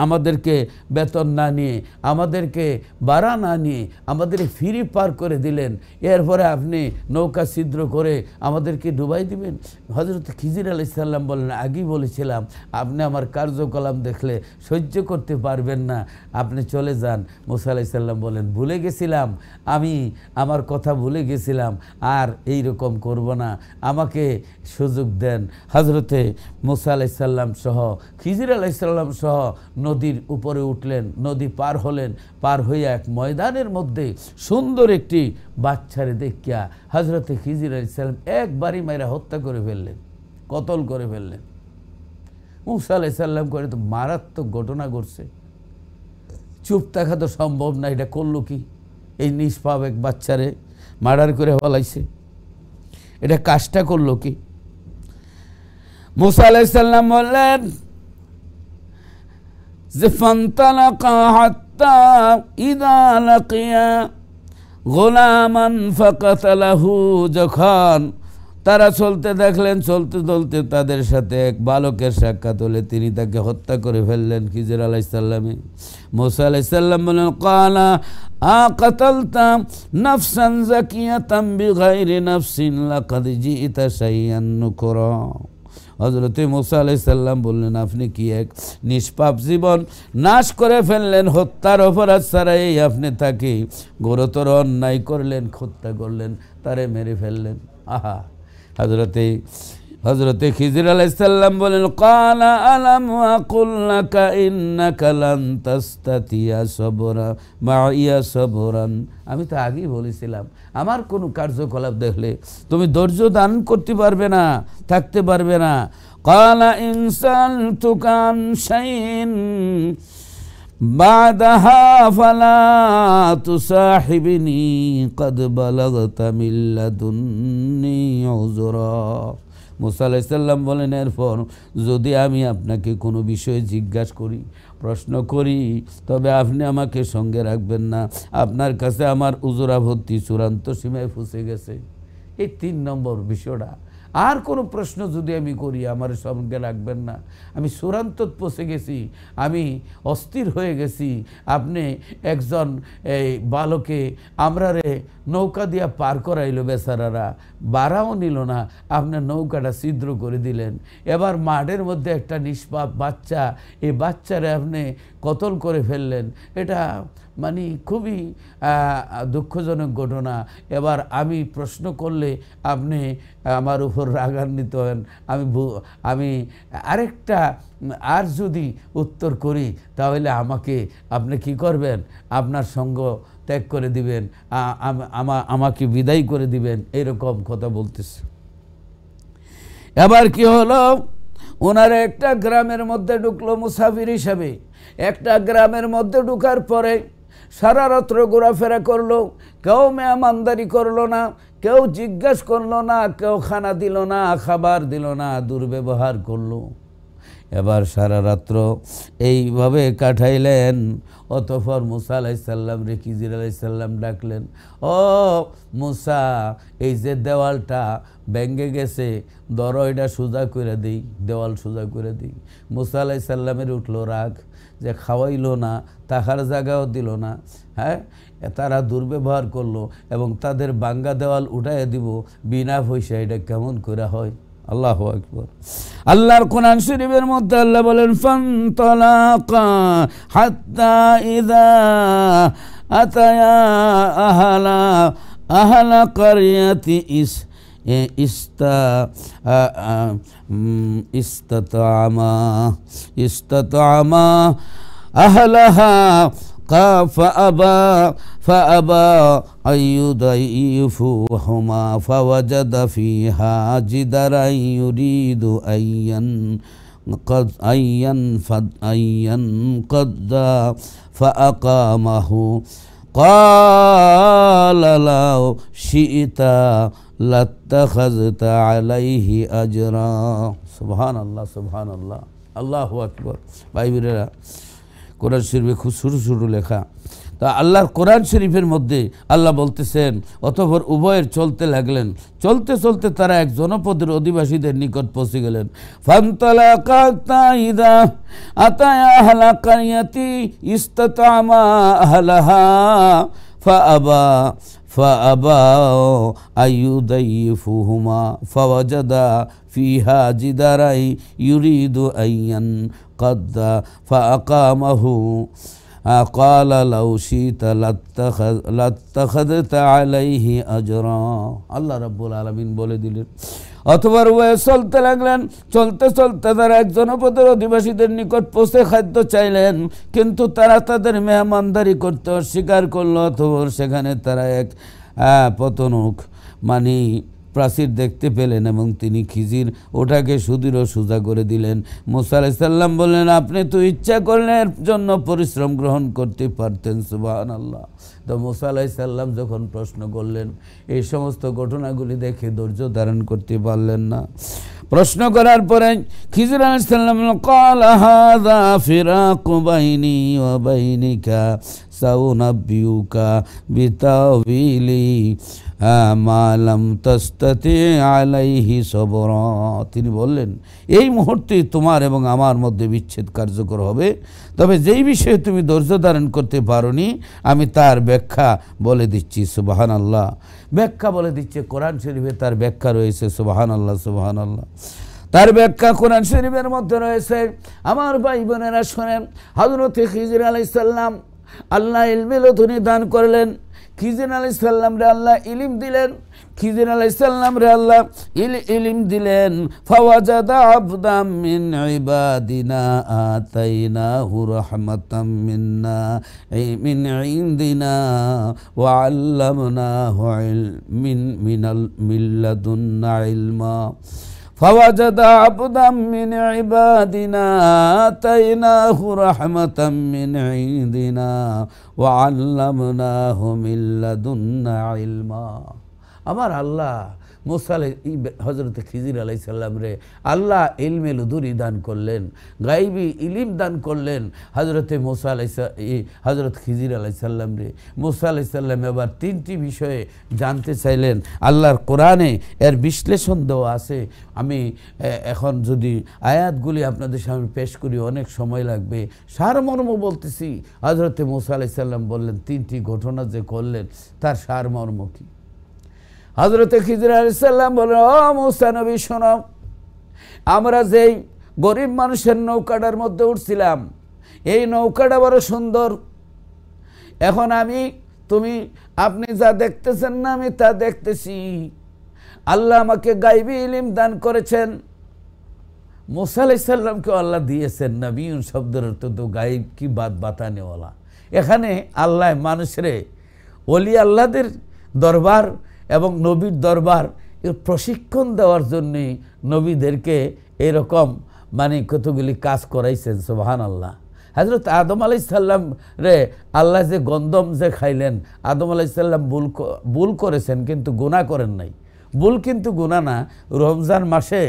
আমাদেরকে বেতন না নিয়ে, আমাদেরকে ভাড়া না নিয়ে আমাদের ফ্রি পার করে দিলেন, এরপরে আপনি নৌকা ছিদ্র করে আমাদেরকে ডুবাই দিবেন। হযরত খিজির আলাইহিস সালাম বললেন, আগেই বলেছিলাম আপনি আমার কার্যকলাপ দেখলে সহ্য করতে পারবেন না, আপনি চলে যান। মুসা আলাইহিস সালাম বলেন, ভুলে গেছিলাম, আমি আমার কথা ভুলে গেছিলাম, আর এই রকম করব না, আমাকে সুযোগ দেন। হযরতে মুসা আলাইহিস সালাম সহ খিজির আলাইহিস সালাম সহ নদীর উপরে উঠলেন, নদী পার হলেন, পার হইয়া এক ময়দানের মধ্যে সুন্দর একটি বাচ্চারে দেখিয়া হযরতে খিজির আলাইহিস সালাম একবারই মাইরা হত্যা করে ফেললেন, কতল করে ফেললেন। মুসা আলাইহিস সালাম করে তো মারাত্মক ঘটনা ঘটছে, চুপ থাকা তো সম্ভব না, এটা করলো কি, এই নিষ্পাপ এক বাচ্চারে মার্ডার করে ফেলাইছে, এটা কাজটা করলো কি? মুসা আলাইহিস সালাম বললেন যে ফান্তালাকা হাত্তা ইযা লাকিয়া গুলামান ফাকাতালাহু, যখন তারা চলতে দেখলেন, চলতে চলতে তাদের সাথে এক বালকের সাক্ষাৎ হলে তিনি তাকে হত্যা করে ফেললেন খিজির আলাইহিস সালামে। মুসা আলাইহিস সালাম বললেন, ক্বালা আকাতালতা নাফসান যাকিয়াতাম বিগাইরি নাফসিন লাকাদ জিতা শাইআন নুকরা। হযরতে মুসা আলাইহিস সালাম বললেন, আপনি কি এক নিষ্পাপ জীবন নাশ করে ফেললেন, হত্যার অপরাধ ছাড়াই আপনি তাকে গুরুতর অন্যায় করলেন, হত্যা করলেন, তারে মেরে ফেললেন। আহা, হযরতে খিজির আলাইহিস সালাম বলেন, ক্বালা আলাম আকুল লাকা ইন্নাকা লান তাস্তাতিয়া সাবরা মাইয়া সাবরান। আমি তো আগেই বলেছিলাম আমার কোনো কার্যকলাপ দেখলে তুমি ধৈর্য দান করতে পারবে না, থাকতে পারবে না। ক্বালা ইনসান তুকান শাইইন বাদাহা ফালা তুসাহিবিনি কদ বালাগতা মিন লাদুন্নি উযরা। মুসা আলাইহিস সালাম বলেন, এরপর যদি আমি আপনাকে কোনো বিষয়ে জিজ্ঞাসা করি, প্রশ্ন করি, তবে আপনি আমাকে সঙ্গে রাখবেন না, আপনার কাছে আমার উজরাভর্তি চূড়ান্ত সীমায় ফুসে গেছে। এই 3 নম্বর বিষয়টা। আর কোনো প্রশ্ন যদি আমি করি আমার সঙ্গে রাখবেন না, আমি চূড়ান্ত পৌঁছে গেছি, আমি অস্থির হয়ে গেছি। আপনি একজন এই বালকে আমরারে নৌকা দিয়া পার করাইলো, বেচারারা বাড়াও নিল না, আপনার নৌকাটা ছিদ্র করে দিলেন। এবার মাঠের মধ্যে একটা নিষ্পাপ বাচ্চা, এই বাচ্চারে আপনি কতল করে ফেললেন, এটা মানে খুবই দুঃখজনক ঘটনা। এবার আমি প্রশ্ন করলে আপনি আমার উপর রাগান্বিত হন, আমি আরেকটা আর যদি উত্তর করি তাহলে আপনি কি করবেন, আপনার সঙ্গ ত্যাগ করে দিবেন, আমাকে বিদায় করে দিবেন, এরকম কথা বলতেছে। এবার কি হলো, ওনারা একটা গ্রামের মধ্যে ঢুকলো মুসাফির হিসাবে। একটা গ্রামের মধ্যে ঢুকার পরে সারা রাত্র ঘোরাফেরা করলো, কেউ মেহমানদারি করলো না, কেউ জিজ্ঞাসা করলো না, কেউ খানা দিল না, খাবার দিল না, দুর্ব্যবহার করলো। এবার সারা রাত্র এইভাবে কাটাইলেন। অতঃপর মুসা আলাইহিস সালাম রে খিজির আলাইহিস সালাম ডাকলেন, ও মুসা, এই যে দেওয়ালটা ভেঙে গেছে, ধরো এটা সোজা করে দিই, দেওয়াল সোজা করে দিই। মুসা আলাইহিস সালামের উঠলো রাগ, যে খাওয়াইলো না, থাকার জায়গাও দিল না, হ্যাঁ, তারা দুর্ব্যবহার করলো এবং তাদের ভাঙ্গা দেওয়াল উঠাইয়া দিব বিনা পয়সা, এটা কেমন করে হয়? আল্লাহু আকবার। আল্লাহর কোরআন শরীফের মধ্যে আল্লাহ বলেন, ফানতালাকা হাত্তা ইযা আতায়া আহলা কারিয়াতি ইস্তাতামা আহলাহা فأبى أن يضيفوهما فوجد فيها جدارا يريد أن ينقض فأقامه قال لو شئت لاتخذت عليه أجرا سبحان الله سبحان الله الله أكبر ভাই বোনেরা, কোরআন শরীফে খুব ছোটো ছোটো লেখা। তা আল্লাহর কোরআন শরীফের মধ্যে আল্লাহ বলতেছেন, অতঃপর উভয়ের চলতে লাগলেন। চলতে চলতে তারা এক জনপদের অধিবাসীদের নিকট পৌঁছে গেলেন। ফানতালাকা হাত্তা ইযা আতায়া আহলা কারিয়াতি ইস্তাতামা আহলাহা فأبى أن يضيفوهما فوجد فيها جدارا يريد أن ينقض فأقامه قال لو شئت لاتخذت عليه أجرا আল্লাহ রাব্বুল আলামিন বলে দিলেন। অতঃপর ওয়ে চলতে লাগলেন। চলতে চলতে তারা এক জনপদের অধিবাসীদের নিকট পৌঁছে খাদ্য চাইলেন, কিন্তু তারা তাদের মেহমানদারি করতে অস্বীকার করলো। অতঃপর সেখানে তারা এক পতনুক প্রাচীর দেখতে পেলেন এবং তিনি খিজির ওটাকে সুদৃঢ় সোজা করে দিলেন। মুসা আলাইহিস সালাম বললেন, আপনি তো ইচ্ছা করলে এর জন্য পরিশ্রম গ্রহণ করতে পারতেন। সুবহানাল্লাহ। তো মুসা আলাইহিস সালাম যখন প্রশ্ন করলেন, এই সমস্ত ঘটনাগুলি দেখে ধৈর্য ধারণ করতে পারলেন না। প্রশ্ন করার পরে খিজির আলাইহিস সালাম ক্বালা হাযা ফিরাকু বাইনি ওয়া বাইনিকা সাউনাব্বিউকা বিতাওয়িলি মা লাম তাস্তাতি আলাইহি সবরা। তিনি বললেন, এই মুহূর্তে তোমার এবং আমার মধ্যে বিচ্ছেদ কার্যকর হবে, তবে যেই বিষয়ে তুমি ধৈর্য ধারণ করতে পারোনি আমি তার ব্যাখ্যা বলে দিচ্ছি। সুবহানাল্লাহ। ব্যাখ্যা বলে দিচ্ছে, কোরআন শরীফে তার ব্যাখ্যা রয়েছে। সুবহানাল্লাহ সুবহানাল্লাহ। তার ব্যাখ্যা কোরআন শরীফের মধ্যে রয়েছে। আমার ভাই বোনেরা শোনেন, হযরত খিজির আলাইহিস সালাম আল্লাহ ইলমে লদুনি দান করলেন। খিজির আলাইহিস সালাম রে আল্লাহ ইলম দিলেন। খিজির আলাইহিস সালাম রে আল্লাহ ইলম দিলেন। ফাওয়াজাদা আবদাম মিন ইবাদিনা আতাইনাহু রাহমাতাম মিন্না মিন ইনদিনা ওয়া আল্লামনাহু মিন লাদুন্না ইলমা। فوجد عبدا من عبادنا آتيناه رحمة من عندنا وعلمناه من لدنا علما। আমার আল্লাহ মুসা হযরত খিজির আলাইহিস সালাম রে আল্লাহ ইলমে লুদুনি দান করলেন, গায়বী ইলম দান করলেন হযরত মুসা হযরত খিজির আলাইহিস সালাম রে। মুসা আলাইহিস সালাম এবার তিনটি বিষয়ে জানতে চাইলেন। আল্লাহর কোরআনে এর বিশ্লেষণ দেওয়া আছে। আমি এখন যদি আয়াতগুলি আপনাদের সামনে পেশ করি অনেক সময় লাগবে। সারমর্ম বলতেছি। হযরত মুসা আলাইহিস সালাম বললেন, তিনটি ঘটনা যে করলেন তার সারমর্ম কি? হযরত খিজির আলাইহিস সালাম বললেন, ও মুসা নবী শোনো, আমরা যেই গরিব মানুষের নৌকাটার মধ্যে উঠছিলাম, এই নৌকাটা বড় সুন্দর। এখন আপনি যা দেখতেছেন না, আমি তা দেখতেছি। আল্লাহ আমাকে গায়বী ইলম দান করেছেন। মুসা আলাইহিস সালামকে আল্লাহ দিয়েছেন নবীন শব্দের অর্থ তো গায়ব কি বাত বাতানেওয়ালা। এখানে আল্লাহ মানুষরে ওলি আল্লাহদের দরবার এবং নবীর দরবার এর প্রশিক্ষণ দেওয়ার জন্যে নবীদেরকে এরকম কতগুলি কাজ করাইছেন। সুবহানাল্লাহ। হযরত আদম আলাইহিস সালাম রে আল্লাহ যে গন্ধম যে খাইলেন, আদম আলাইহিস সালাম ভুল করেছেন কিন্তু গুনাহ করেন নাই। ভুল কিন্তু গুনাহ না। রমজান মাসে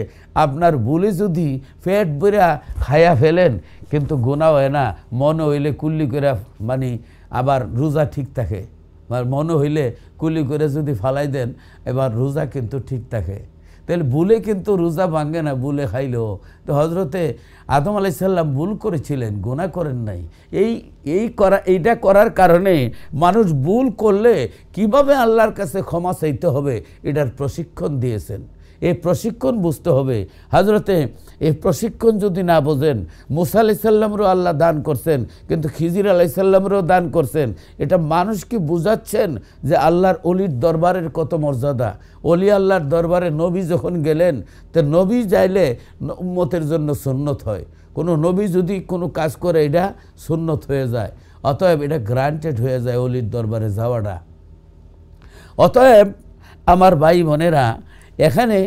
আপনার ভুলে যদি পেট ভরা খায়া ফেলেন কিন্তু গুনাহ হয় না, মনে হইলে কুল্লি করে মানে আবার রোজা ঠিক থাকে। মনে হইলে কুলি করে যদি ফালাই দেন এবার রোজা কিন্তু ঠিক থাকে। তাহলে ভুলে কিন্তু রোজা ভাঙে না, ভুলে খাইলেও। তো হজরতে আদম আলাইহিস সালাম ভুল করেছিলেন, গুনাহ করেন নাই। এইটা করার কারণে মানুষ ভুল করলে কিভাবে আল্লাহর কাছে ক্ষমা চাইতে হবে এটার প্রশিক্ষণ দিয়েছেন। এই প্রশিক্ষণ বুঝতে হবে। হজরতে এই প্রশিক্ষণ যদি না বোঝেন, মুসা আলাইহিস সালামেরও আল্লাহ দান করছেন কিন্তু খিজির আলাইহিস সালামেরও দান করছেন। এটা মানুষকে বুঝাচ্ছেন যে আল্লাহর অলির দরবারের কত মর্যাদা। অলি আল্লাহর দরবারে নবী যখন গেলেন, তো নবী যাইলে উম্মতের জন্য সুন্নত হয়। কোনো নবী যদি কোনো কাজ করে এটা সুন্নত হয়ে যায়, অতএব এটা গ্রান্টেড হয়ে যায় অলির দরবারে যাওয়াটা। অতএব আমার ভাই বোনেরা, এখানে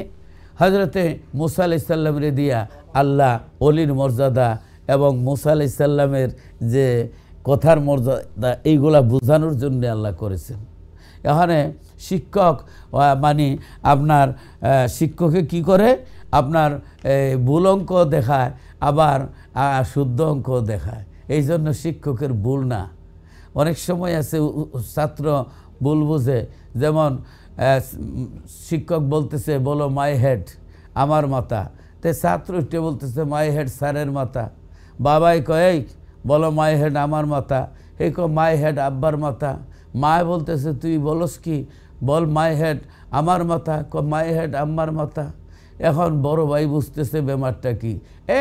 হজরতে মুসা আলাইহিস সালামের দিয়া আল্লাহ অলির মর্যাদা এবং মুসা আলাইহিস সালামের যে কথার মর্যাদা এইগুলা বোঝানোর জন্য আল্লাহ করেছেন। এখানে শিক্ষক মানে আপনার শিক্ষকে কি করে, আপনার ভুল অঙ্ক দেখায় আবার শুদ্ধ অঙ্ক দেখায়। এই জন্য শিক্ষকের ভুল না। অনেক সময় আছে ছাত্র ভুল বুঝে, যেমন শিক্ষক বলতেছে বলো মাই হেড, আমার মাথা, তে ছাত্র উঠে বলতেছে মাই হেড স্যারের মাথা। বাবাই কয় বলো মাই হেড আমার মাথা, এই মাই হেড আব্বার মাথা। মায় বলতেছে তুই বলস কি, বল মাই হেড আমার মাথা, মাই হেড আম্মার মাথা। এখন বড় ভাই বুঝতেছে বেমারটা কি,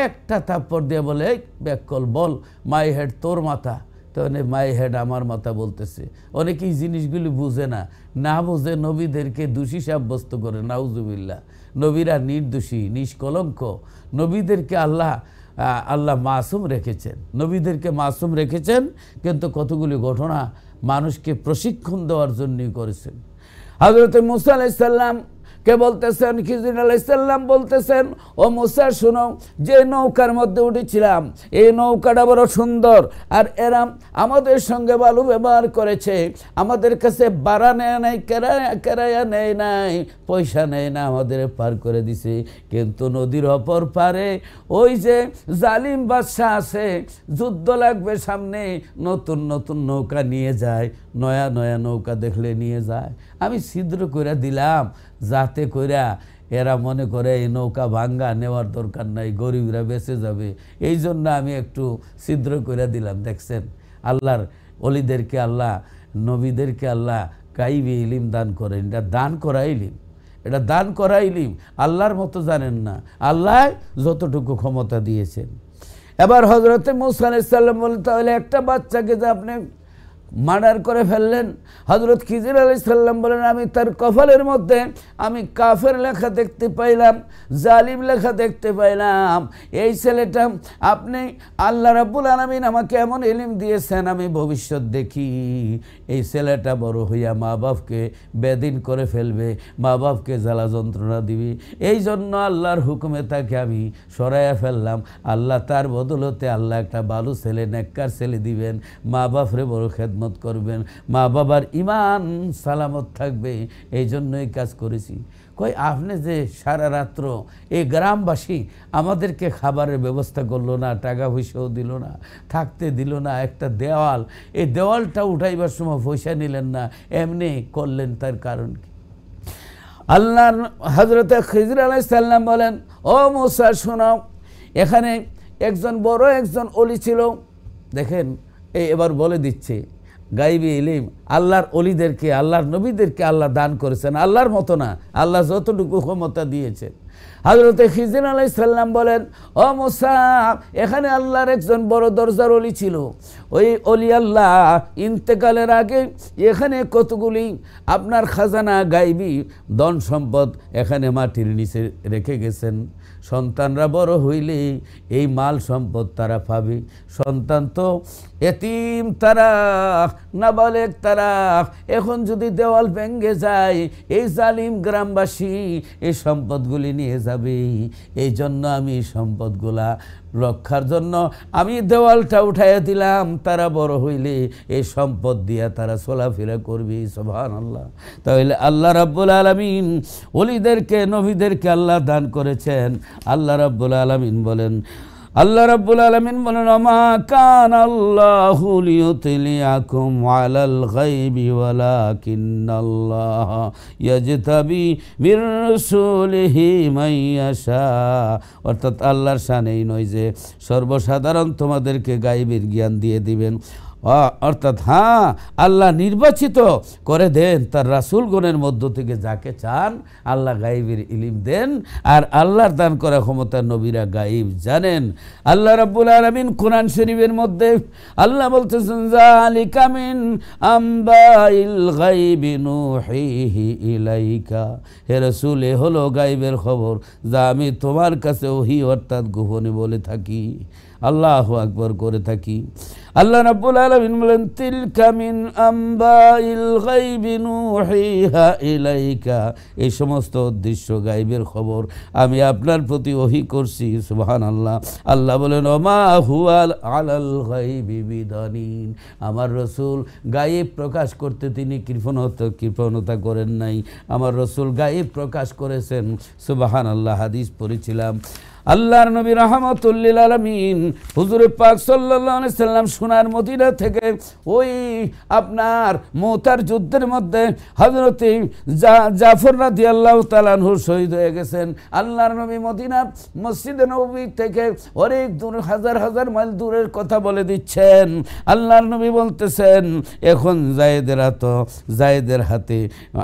একটা থাপ্পড় দিয়ে বলে এই ব্যাককল বল মাই হেড তোর মাথা। তো মাই হেড আমার মাথা বলতেছে। অনেকেই জিনিসগুলি বুঝে না, না বুঝে নবীদেরকে দোষী সাব্যস্ত করে। নাউজুবিল্লাহ। নবীরা নির্দোষী, নিষ্কলঙ্ক। নবীদেরকে আল্লাহ মাসুম রেখেছেন, নবীদেরকে মাসুম রেখেছেন, কিন্তু কতগুলি ঘটনা মানুষকে প্রশিক্ষণ দেওয়ার জন্যই করেছেন। হযরত মুসা আলাইহিস সালাম কে বলতেছেন, খিজির আলাইহিস সালাম বলতেছেন, ও মুসা শোনো, যে নৌকার মধ্যে উঠেছিলাম এই নৌকাটা বড় সুন্দর, আর এরা আমাদের সঙ্গে ভালো ব্যবহার করেছে, আমাদের কাছে ভাড়া নেয় নাই, কেরায়া নেয় নাই, পয়সা নেয় না, আমাদের পার করে দিছে। কিন্তু নদীর অপর পারে ওই যে জালিম বাদশা আছে, যুদ্ধ লাগবে সামনে, নতুন নতুন নৌকা নিয়ে যায়, নয়া নয়া নৌকা দেখলে নিয়ে যায়। আমি ছিদ্র করে দিলাম যাতে কইরা এরা মনে করে এই নৌকা ভাঙ্গা নেওয়ার দরকার নাই, গরিবরা বেঁচে যাবে, এই জন্য আমি একটু ছিদ্র করে দিলাম। দেখছেন আল্লাহর ওলিদেরকে আল্লাহ, নবীদেরকে আল্লাহ গাইবি ইলিম দান করেন। এটা দান করা ইলিম, এটা দান করা ইলিম। আল্লাহর মতো জানেন না, আল্লাহ যতটুকু ক্ষমতা দিয়েছেন। এবার হজরতে মুসা আলাইহিস সালাম বলেন, তাহলে একটা বাচ্চাকে যে আপনি মার্ডার করে ফেললেন। হযরত খিজির আলাইহিস সালাম বলেন, আমি তার কপালের মধ্যে আমি কাফের লেখা দেখতে পাইলাম, জালিম লেখা দেখতে পাইলাম। এই ছেলেটা আপনি আল্লাহ রাব্বুল আলামিন আমাকে এমন ইলম দিয়েছেন, আমি ভবিষ্যৎ দেখি এই ছেলেটা বড় হইয়া মা বাপকে বেদিন করে ফেলবে, মা বাপকে জ্বালা যন্ত্রণা দিবে। এই জন্য আল্লাহর হুকুমে তাকে আমি সরাইয়া ফেললাম। আল্লাহ তার বদলতে আল্লাহ একটা ভালো ছেলে, নেককার ছেলে দিবেন, মা বাপরে বড় খেদমত করবেন, মা বাবার ইমান সালামত থাকবে, এই জন্যই কাজ করেছি। কই আপনি যে সারা রাত্র এই গ্রামবাসী আমাদেরকে খাবারের ব্যবস্থা করলো না, টাকা পয়সাও দিল না, থাকতে দিল না, একটা দেওয়াল, এই দেওয়ালটা উঠাইবার সময় পয়সা নিলেন না, এমনি করলেন, তার কারণ কি? আল্লাহ হযরত খিজির আলাইহিস সালাম বলেন, ও মুসা শোনো, এখানে একজন বড় একজন ওলি ছিল। দেখেন এবার বলে দিচ্ছে গাইবি ইলিম আল্লাহর ওলিদেরকে, আল্লাহর নবীদেরকে আল্লাহ দান করেছেন, আল্লাহর মতো না, আল্লাহ যতটুকু ক্ষমতা দিয়েছেন। হযরতে খিজির আলাইহিস সালাম বলেন, ও মুসা, এখানে আল্লাহর একজন বড় দরজার ওলি ছিল। ওই ওলি আল্লাহ ইন্তেকালের আগে এখানে কতগুলি আপনার খাজানা, গাইবি ধন সম্পদ এখানে মাটির নিচে রেখে গেছেন। সন্তানরা বড় হইলে এই মাল সম্পদ তারা পাবে। সন্তান তো এতিম, তারা নাবালেগ, তারা এখন যদি দেওয়াল ভেঙে যায়, এই জালিম গ্রামবাসী এই সম্পদগুলি নিয়ে নিয়ে যাবে। এই জন্য আমি সম্পদগুলা রক্ষার জন্য আমি দেওয়ালটা উঠাইয়া দিলাম, তারা বড় হইলে এই সম্পদ দিয়া তারা চলাফেরা করবে। সুবহানাল্লাহ। তাহলে আল্লাহ রাব্বুল আলামিন ওলিদেরকে নবীদেরকে আল্লাহ দান করেছেন। আল্লাহ রাব্বুল আলামিন বলেন ওমা কান আল্লাহু লিয়ুতলিয়াকুম আলাল গায়বি ওয়ালাকিন্নাল্লাহ ইয়াজতাবি মির রাসূলিহি মান ইয়াশা। অর্থাৎ আল্লাহর শান এই নয় যে সর্বসাধারণ তোমাদেরকে গায়বের জ্ঞান দিয়ে দিবেন, অর্থাৎ হ্যাঁ আল্লাহ নির্বাচিত করে দেন তার রাসূলগণের মধ্য থেকে যাকে চান আল্লাহ গায়বের ইলম দেন। আর আল্লাহর দান করা ক্ষমতা নবীরা গায়ব জানেন। আল্লাহ রাব্বুল আলামিন কোরআন শরীফের মধ্যে আল্লাহ বলতেছেন যালিকা মিন আম্বাইল গায়বি নূহিহি ইলাইকা। হে রাসূল, এ হলো গায়বের খবর যা আমি তোমার কাছে ওহী অর্থাৎ গোপনে বলে থাকি, আল্লাহু আকবার করে থাকি। আল্লাহ রাব্বুল আলামিন বলেন তিলকা মিন আম্বাইল গায়বি নূহিহা ইলাইকা। এই সমস্ত দৃশ্য গায়বের খবর আমি আপনার প্রতি ওহী করছি। সুবহানাল্লাহ। আল্লাহ বলেন ওমা হুয়া আলাল গায়বি বিদানিন। আমার রাসূল গায়েব প্রকাশ করতে তিনি কৃপণতা করেন নাই, আমার রাসূল গায়েব প্রকাশ করেছেন। সুবহানাল্লাহ। হাদিস পড়েছিলাম আল্লাহর নবী রাহমাতুল লিল আলামিন হুজুর পাক সাল্লাল্লাহু আলাইহি সাল্লাম সোনার মদিনা থেকে ওই আপনার মুতার যুদ্ধের মধ্যে হযরত জাফর রাদিয়াল্লাহু তাআলা আনহু শহীদ হয়ে গেছেন। আল্লাহর নবী মদিনা মসজিদে নববী থেকে অনেক দূর হাজার হাজার মাইল দূরের কথা বলে দিচ্ছেন। আল্লাহর নবী বলতেছেন এখন জায়েদের হাতে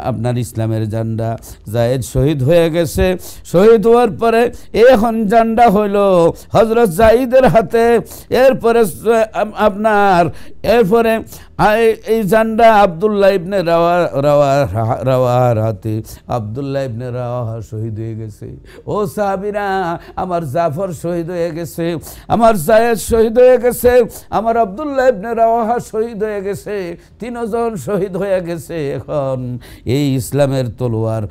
আপনার ইসলামের ঝান্ডা। জায়েদ শহীদ হয়ে গেছে, শহীদ হওয়ার পরে এখন ঝান্ডা হইল হযরত যায়েদের হাতে। এরপরে এই ঝান্ডা আব্দুল্লাহ ইবনে রাওয়াহার হাতে। আব্দুল্লাহ ইবনে রাওয়াহা শহীদ হয়ে গেছে। ও সাহাবীরা, আমার জাফর শহীদ হয়ে গেছে, আমার যায়েদ শহীদ হয়ে গেছে, আমার আব্দুল্লাহ ইবনে রাওয়াহা শহীদ হয়ে গেছে, তিনজন শহীদ হয়ে গেছে। এখন এই ইসলামের তলোয়ার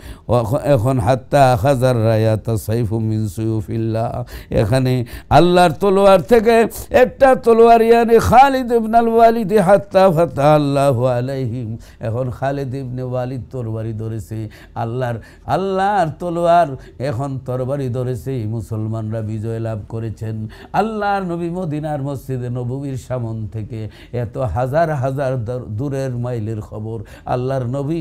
এখন হাত্তা হাজার রায়াত সাইফু মিন সুয়ুফিল্লাহ। এখানে আল্লাহর তলোয়ার থেকে একটা তলোয়ার ইয়ানি খালিদ ইবনুল ওয়ালিদ হাত্তা ফাতা আল্লাহু আলাইহিম। এখন খালিদ ইবনে ওয়ালিদ তরবারি ধরেছে, আল্লাহর তলোয়ার এখন তরবারি ধরেছে, মুসলমানরা বিজয় লাভ করেছেন। আল্লাহর নবী মদিনার মসজিদে নববীর সামন থেকে এত হাজার হাজার দূরের মাইলের খবর আল্লাহর নবী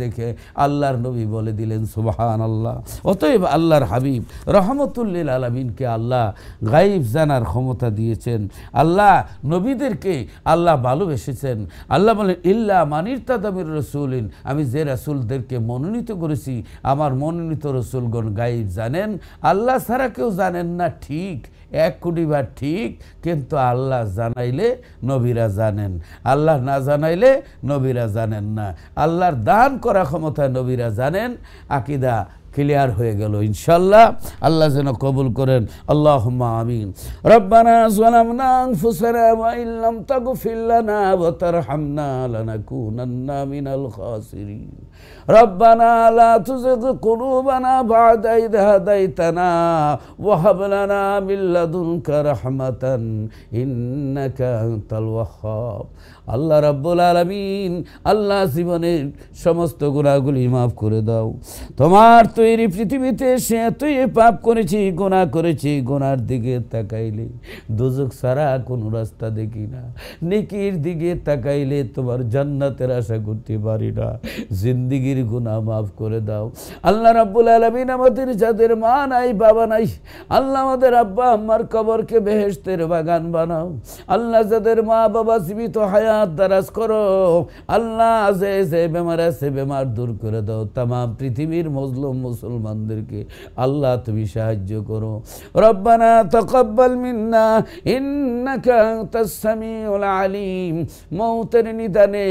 দেখে আল্লাহর নবী বলে দিলেন সুবহানাল্লাহ। অতএব আল্লাহর হাবিব রহমতুল লিল আলামিনকে আল্লাহ গায়ব জানার ক্ষমতা দিয়েছেন। আল্লাহ নবীদেরকে আল্লাহ ভালোবেসেছেন। আল্লাহ বলেন ইল্লা মান ইরতাদা মির রাসূলিন। আমি যে রাসূলদেরকে মনোনীত করেছি আমার মনোনীত রাসূলগণ গায়ব জানেন, আল্লাহ ছাড়া কেউ জানেন না। ঠিক 1 কোটি বার ঠিক, কিন্তু আল্লাহ জানাইলে নবীরা জানেন, আল্লাহ না জানাইলে নবীরা জানেন না। আল্লাহর দান করা ক্ষমতা নবীরা জানেন। আকীদা ক্লিয়ার হয়ে গেল ইনশাআল্লাহ। আল্লাহ যেন কবুল করেন। আল্লাহুম্মা আমিন। রব্বানা যালামনা আনফুসানা ওয়া ইল্লাম তাগফির লানা ওয়া তারহামনা লানাকুনান্না মিনাল খাসিরিন। রব্বানা লা তুযিগ কুলুবানা বা'দা ইয হাদাইতানা ওয়া হাব লানা মিন লাদুনকা রাহমাতান ইন্নাকা আনতাল ওয়াহ্হাব। আল্লাহ রাব্বুল আলামিন, আল্লাহ জীবনের সমস্ত গুনাহগুলি মাফ করে দাও। তোমার তৈরি পৃথিবীতে সে এতই পাপ করেছি, গুনাহ করেছি, গুনার দিকে তাকাইলে দোজখ ছাড়া কোনো রাস্তা দেখি না, নেকির দিকে তাকাইলে তোমার জান্নাতের আশা করতে পারি না। জিন্দেগির গুনাহ মাফ করে দাও। আল্লাহ রাব্বুল আলামিন, আমাদের যাদের মা নাই বাবা নাই, আল্লাহ আমাদের আব্বা আম্মার কবরকে বেহেশতের বাগান বানাও। আল্লাহ যাদের মা বাবা জীবিত হায়াত দারাজ করো। আল্লাহ যে বেমার আছে বেমার দূর করে দাও। তামাম পৃথিবীর মজলুম মুসলমানদেরকে আল্লাহ তুমি সাহায্য করো। রব্বানা তাকাব্বাল মিন্না ইন্নাকা আনতাস সামিউল আলিম। মৌতের নিদানে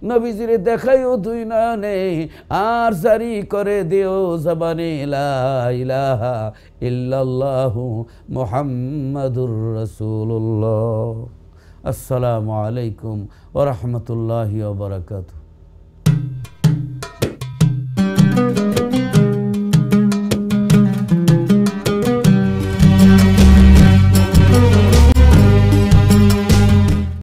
নবীজির দেখাইও দুই নয়নে, আর জারি করে দিও জবানে লা ইলাহা ইল্লাল্লাহু মুহাম্মাদুর রাসূলুল্লাহ। আসসালামু আলাইকুম ওয়া রাহমাতুল্লাহি ওয়া বারাকাতুহু।